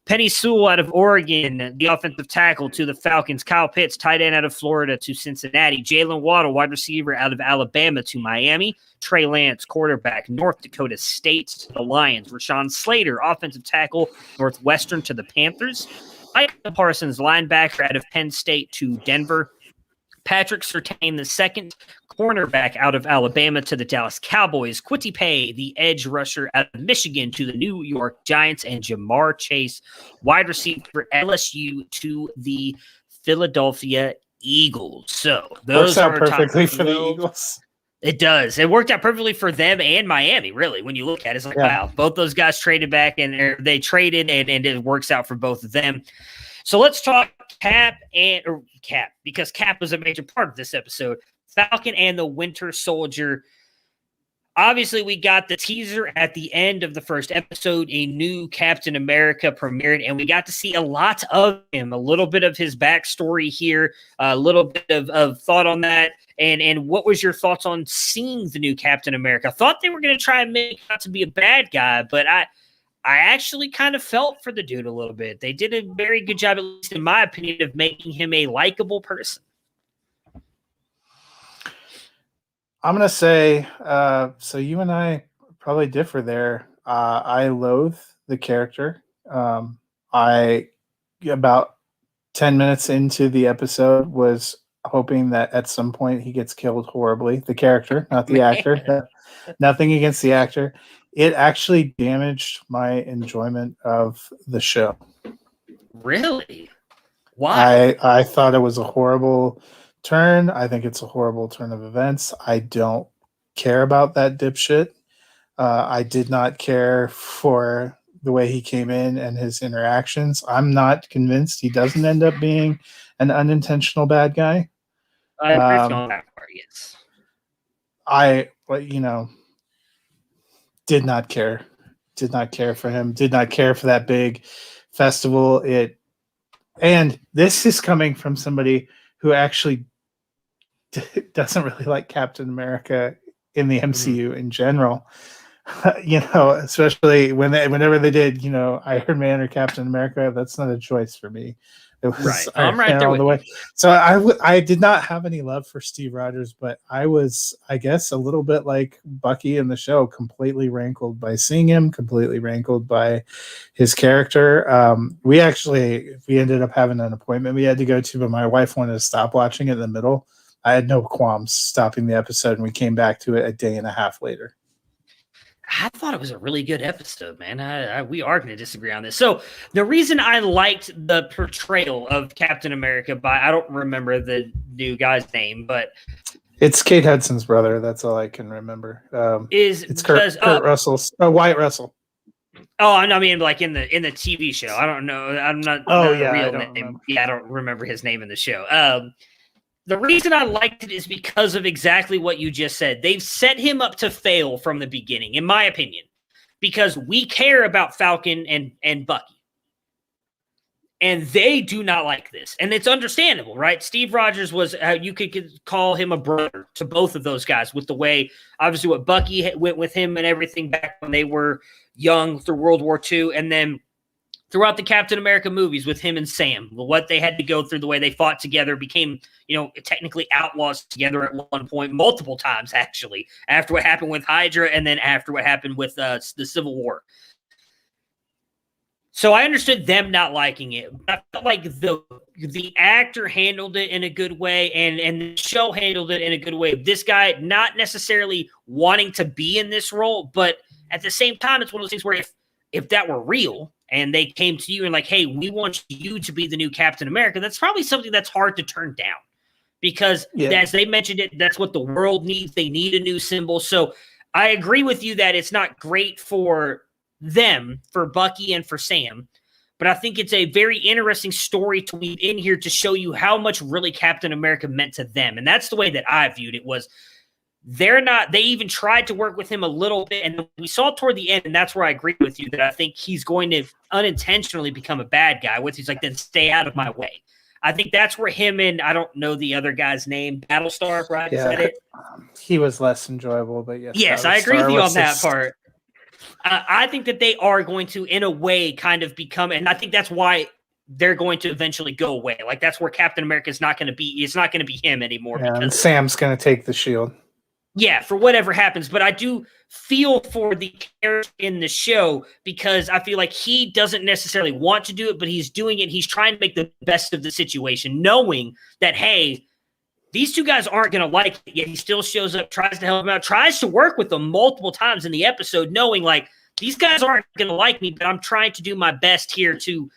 S2: Penny Sewell out of Oregon, the offensive tackle to the Falcons. Kyle Pitts, tight end out of Florida to Cincinnati. Jalen Waddle, wide receiver out of Alabama to Miami. Trey Lance, quarterback, North Dakota State to the Lions. Rashawn Slater, offensive tackle, Northwestern to the Panthers. Micah Parsons, linebacker out of Penn State to Denver. Patrick Surtain, the second cornerback out of Alabama to the Dallas Cowboys. Kwity Paye, the edge rusher out of Michigan to the New York Giants. And Jamar Chase, wide receiver LSU to the Philadelphia Eagles. So those
S3: works out
S2: are
S3: perfectly for the Eagles.
S2: It does. It worked out perfectly for them and Miami, really, when you look at it. It's like, wow, both those guys traded back, and they traded, and it works out for both of them. So let's talk Cap, because Cap was a major part of this episode. Falcon and the Winter Soldier. Obviously, we got the teaser at the end of the first episode. A new Captain America premiered, and we got to see a lot of him, a little bit of his backstory here, a little bit of thought on that. And what was your thoughts on seeing the new Captain America? I thought they were going to try and make him out to be a bad guy, but I actually kind of felt for the dude a little bit. They did a very good job, at least in my opinion, of making him a likable person.
S3: I'm going to say, so you and I probably differ there. I loathe the character. I, about 10 minutes into the episode, was hoping that at some point he gets killed horribly. The character, not the actor. Nothing against the actor. It actually damaged my enjoyment of the show.
S2: Really? Why?
S3: I thought it was a horrible turn. I think it's a horrible turn of events. I don't care about that dipshit. I did not care for the way he came in and his interactions. I'm not convinced he doesn't end up being an unintentional bad guy.
S2: I agree with you on that part, yes.
S3: Did not care. Did not care for him. Did not care for that big festival. And this is coming from somebody who actually doesn't really like Captain America in the MCU in general. Especially whenever they did, Iron Man or Captain America, that's not a choice for me. It was
S2: right. I'm right there
S3: all
S2: with
S3: the way. So I did not have any love for Steve Rogers, but I was, I guess, a little bit like Bucky in the show, completely rankled by seeing him, completely rankled by his character. We ended up having an appointment we had to go to, but my wife wanted to stop watching it in the middle. I had no qualms stopping the episode, and we came back to it a day and a half later.
S2: I thought it was a really good episode, man. We are going to disagree on this. So the reason I liked the portrayal of Captain America by, I don't remember the new guy's name, but
S3: it's Kate Hudson's brother. That's all I can remember. It's Kurt Russell's Wyatt Russell.
S2: Oh, I mean, like in the TV show. I don't know. I'm not.
S3: Oh,
S2: yeah.
S3: Real
S2: name.
S3: Remember.
S2: Yeah, I don't remember his name in the show. The reason I liked it is because of exactly what you just said. They've set him up to fail from the beginning, in my opinion, because we care about Falcon and Bucky. And they do not like this. And it's understandable, right? Steve Rogers was, you could call him a brother to both of those guys with the way, obviously, what Bucky went with him and everything back when they were young through World War II. And then throughout the Captain America movies with him and Sam, what they had to go through, the way they fought together, became, technically outlaws together at one point, multiple times, actually, after what happened with Hydra and then after what happened with the Civil War. So I understood them not liking it. I felt like the actor handled it in a good way and the show handled it in a good way. This guy not necessarily wanting to be in this role, but at the same time, it's one of those things where if that were real and they came to you and like, hey, we want you to be the new Captain America, that's probably something that's hard to turn down because as they mentioned it, that's what the world needs. They need a new symbol. So I agree with you that it's not great for them, for Bucky and for Sam, but I think it's a very interesting story to weave in here to show you how much really Captain America meant to them. And that's the way that I viewed it. Was they even tried to work with him a little bit, and we saw toward the end, and that's where I agree with you that I think he's going to unintentionally become a bad guy. He's like, then stay out of my way. I think that's where him and I don't know the other guy's name, Battlestar, right?
S3: Yeah,
S2: is that it?
S3: He was less enjoyable, but
S2: yes, I agree with you on that part. I think that they are going to, in a way, kind of become, and I think that's why they're going to eventually go away. Like that's where Captain America is not going to be. It's not going to be him anymore.
S3: Yeah, because Sam's going to take the shield.
S2: Yeah, for whatever happens. But I do feel for the character in the show because I feel like he doesn't necessarily want to do it, but he's doing it. He's trying to make the best of the situation, knowing that, hey, these two guys aren't going to like it, yet he still shows up, tries to help them out, tries to work with them multiple times in the episode, knowing like these guys aren't going to like me, but I'm trying to do my best here to,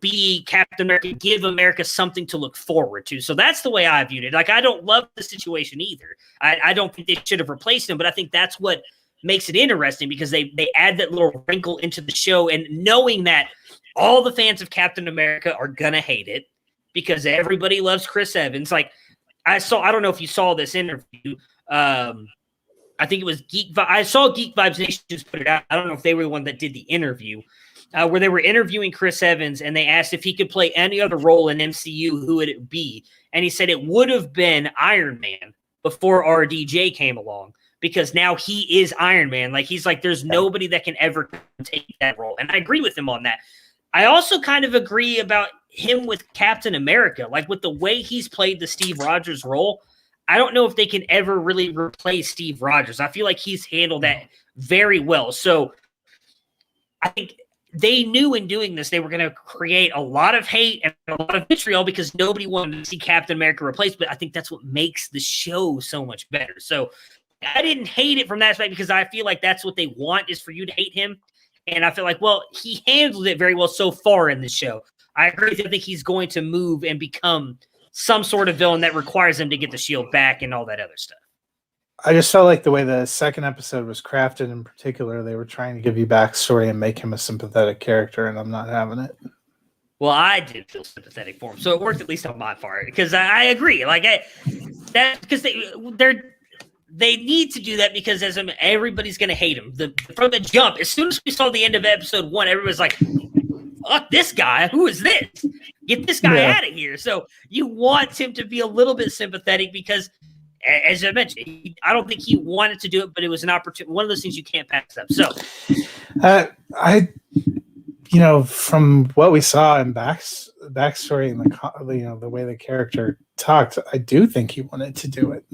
S2: be Captain America, give America something to look forward to. So that's the way I viewed it. Like, I don't love the situation either. I don't think they should have replaced him, but I think that's what makes it interesting because they add that little wrinkle into the show, and knowing that all the fans of Captain America are going to hate it because everybody loves Chris Evans. Like, I don't know if you saw this interview. I think it was I saw Geek Vibes Nation just put it out. I don't know if they were the one that did the interview where they were interviewing Chris Evans and they asked if he could play any other role in MCU, who would it be? And he said it would have been Iron Man before RDJ came along because now he is Iron Man. Like he's like, there's nobody that can ever take that role. And I agree with him on that. I also kind of agree about him with Captain America, like with the way he's played the Steve Rogers role. I don't know if they can ever really replace Steve Rogers. I feel like he's handled that very well. So I think they knew in doing this, they were going to create a lot of hate and a lot of vitriol because nobody wanted to see Captain America replaced. But I think that's what makes the show so much better. So I didn't hate it from that aspect because I feel like that's what they want is for you to hate him. And I feel like, well, he handled it very well so far in the show. I agree with you. I think he's going to move and become some sort of villain that requires him to get the shield back and all that other stuff.
S3: I just felt like the way the second episode was crafted in particular, they were trying to give you backstory and make him a sympathetic character, and I'm not having it.
S2: Well, I did feel sympathetic for him, so it worked at least on my part because I agree. Like that because they need to do that because everybody's going to hate him from the jump. As soon as we saw the end of episode 1, everybody's like, "Fuck this guy! Who is this? Get this guy out of here!" So you want him to be a little bit sympathetic because, as I mentioned, I don't think he wanted to do it, but it was an opportunity. One of those things you can't pass up. So,
S3: from what we saw in backstory and the way the character talked, I do think he wanted to do it.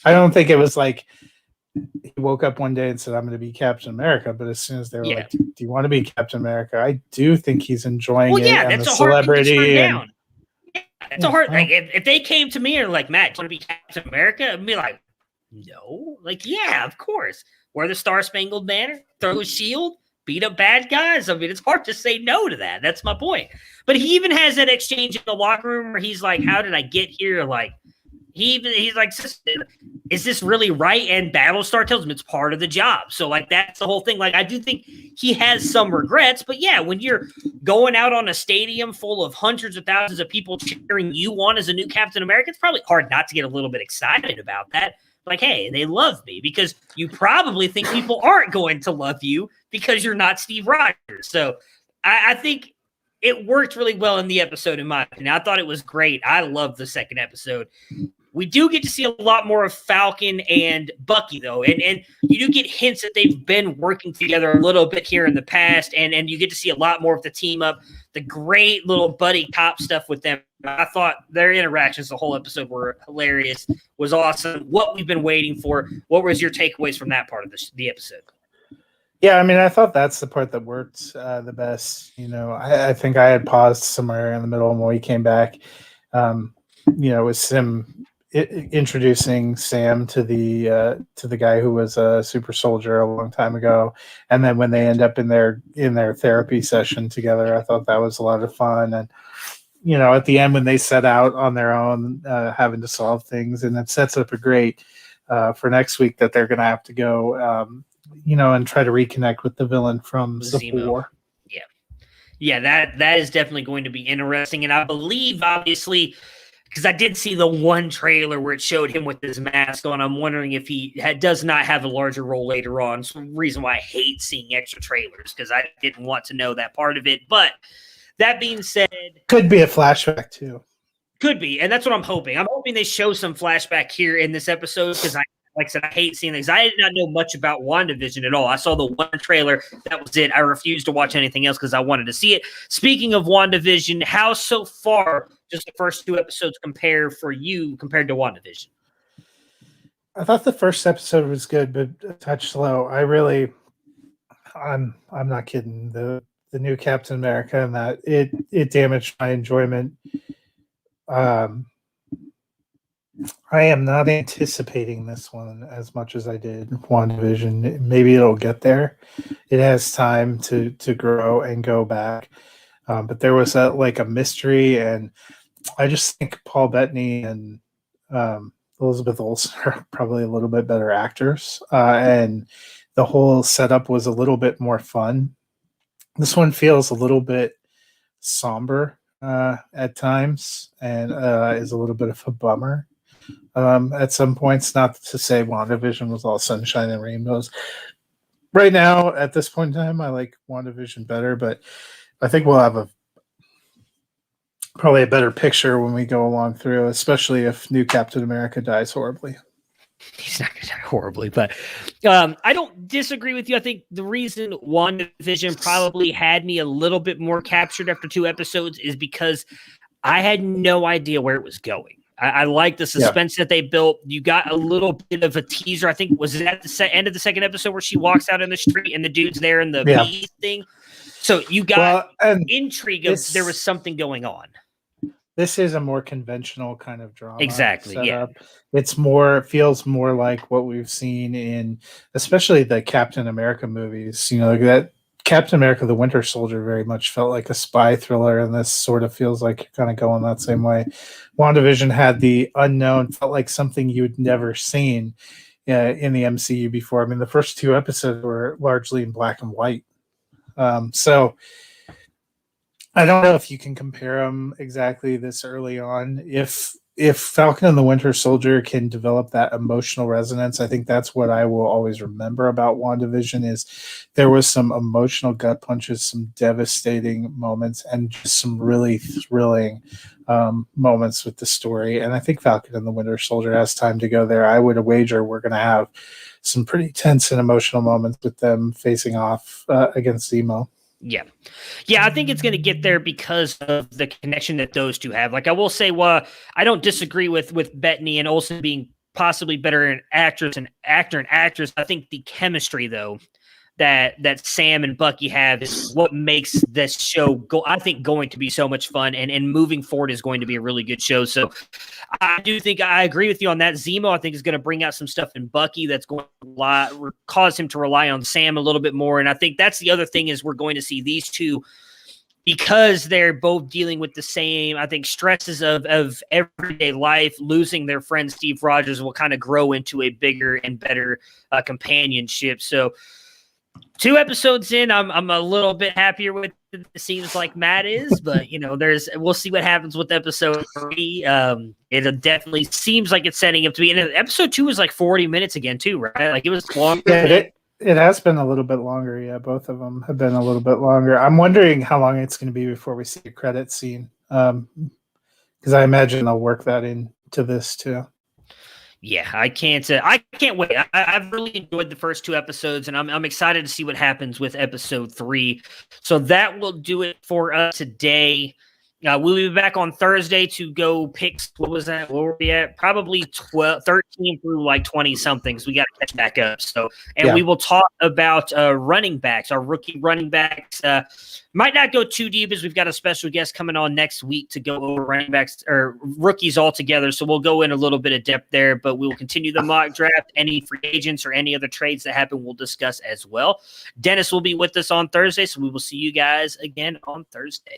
S3: I don't think it was like he woke up one day and said, "I'm going to be Captain America." But as soon as they were like, "Do you want to be Captain America?" I do think he's enjoying it.
S2: Yeah,
S3: and
S2: that's
S3: the
S2: a hard thing to turn
S3: celebrity.
S2: down. It's a hard. Like if they came to me and like, "Matt, do you want to be Captain America?" I'd be like, "No." Like, yeah, of course. Wear the Star Spangled Banner, throw a shield, beat up bad guys. I mean, it's hard to say no to that. That's my point. But he even has that exchange in the locker room where he's like, "How did I get here?" Like, he's like, "Is this really right?" And Battlestar tells him it's part of the job. So like, that's the whole thing. Like, I do think he has some regrets, but yeah, when you're going out on a stadium full of hundreds of thousands of people cheering you on as a new Captain America, it's probably hard not to get a little bit excited about that. Like, hey, they love me, because you probably think people aren't going to love you because you're not Steve Rogers. So I think it worked really well in the episode, in my opinion. I thought it was great. I loved the second episode. We do get to see a lot more of Falcon and Bucky, though, and you do get hints that they've been working together a little bit here in the past, and you get to see a lot more of the team up, the great little buddy cop stuff with them. I thought their interactions the whole episode were hilarious, was awesome, what we've been waiting for. What was your takeaways from that part of the episode?
S3: Yeah, I mean, I thought that's the part that worked the best. I think I had paused somewhere in the middle, and when we came back, with Sim introducing Sam to the guy who was a super soldier a long time ago, and then when they end up in their therapy session together, I thought that was a lot of fun. And at the end when they set out on their own, having to solve things, and it sets up a great for next week that they're going to have to go, and try to reconnect with the villain from Civil War.
S2: Yeah, that is definitely going to be interesting, and I believe, obviously, because I did see the one trailer where it showed him with his mask on. I'm wondering if he does not have a larger role later on. It's the reason why I hate seeing extra trailers, because I didn't want to know that part of it. But that being said,
S3: could be a flashback too.
S2: Could be, and that's what I'm hoping. I'm hoping they show some flashback here in this episode, because like I said, I hate seeing things. I did not know much about WandaVision at all. I saw the one trailer. That was it. I refused to watch anything else because I wanted to see it. Speaking of WandaVision, how so far just the first 2 episodes compare for you compared to WandaVision?
S3: I thought the first episode was good, but a touch slow. I'm not kidding. The new Captain America, and that it damaged my enjoyment. I am not anticipating this one as much as I did WandaVision. Maybe it'll get there. It has time to grow and go back. But there was a mystery, and I just think Paul Bettany and Elizabeth Olsen are probably a little bit better actors. And the whole setup was a little bit more fun. This one feels a little bit somber at times, and is a little bit of a bummer. At some points, not to say WandaVision was all sunshine and rainbows. Right now, at this point in time, I like WandaVision better, but I think we'll have probably a better picture when we go along through, especially if new Captain America dies horribly.
S2: He's not going to die horribly, but I don't disagree with you. I think the reason WandaVision probably had me a little bit more captured after 2 episodes is because I had no idea where it was going. I like the suspense that they built. You got a little bit of a teaser. I think was it at the end of the second episode where she walks out in the street and the dude's there in the bee thing. So you got intrigue of there was something going on.
S3: This is a more conventional kind of drama.
S2: Exactly.
S3: Setup. It's feels more like what we've seen in, especially the Captain America movies. That Captain America: The Winter Soldier very much felt like a spy thriller, and this sort of feels like you're kind of going that same way. WandaVision had the unknown, felt like something you'd never seen in the MCU before. I mean, the first 2 episodes were largely in black and white. So I don't know if you can compare them exactly this early on. If Falcon and the Winter Soldier can develop that emotional resonance, I think that's what I will always remember about WandaVision is there was some emotional gut punches, some devastating moments, and just some really thrilling moments with the story. And I think Falcon and the Winter Soldier has time to go there. I would wager we're going to have some pretty tense and emotional moments with them facing off against Zemo.
S2: Yeah. I think it's going to get there because of the connection that those two have. Like, I will say, I don't disagree with Bettany and Olsen being possibly better in actor and actress. I think the chemistry, though, that Sam and Bucky have is what makes this show going to be so much fun, and moving forward is going to be a really good show. So I do think I agree with you on that. Zemo, I think, is going to bring out some stuff in Bucky that's going to cause him to rely on Sam a little bit more. And I think that's the other thing is we're going to see these two, because they're both dealing with the same, I think, stresses of everyday life. Losing their friend Steve Rogers will kind of grow into a bigger and better companionship. So 2 episodes in, I'm a little bit happier with it. It seems like Matt is, but we'll see what happens with episode 3. It definitely seems like it's setting up to be. And episode 2 was like 40 minutes again, too, right? Like, it was longer.
S3: Yeah, it has been a little bit longer. Yeah, both of them have been a little bit longer. I'm wondering how long it's going to be before we see a credit scene, because I imagine they'll work that into this too.
S2: Yeah, I can't wait. I've really enjoyed the first 2 episodes, and I'm excited to see what happens with episode 3. So that will do it for us today. We'll be back on Thursday to go pick. What was that? Where were we at? Probably 13 through like 20 something. So we got to catch back up. So, and we will talk about running backs, our rookie running backs. Might not go too deep as we've got a special guest coming on next week to go over running backs or rookies altogether. So we'll go in a little bit of depth there, but we will continue the mock draft. Any free agents or any other trades that happen, we'll discuss as well. Dennis will be with us on Thursday, so we will see you guys again on Thursday.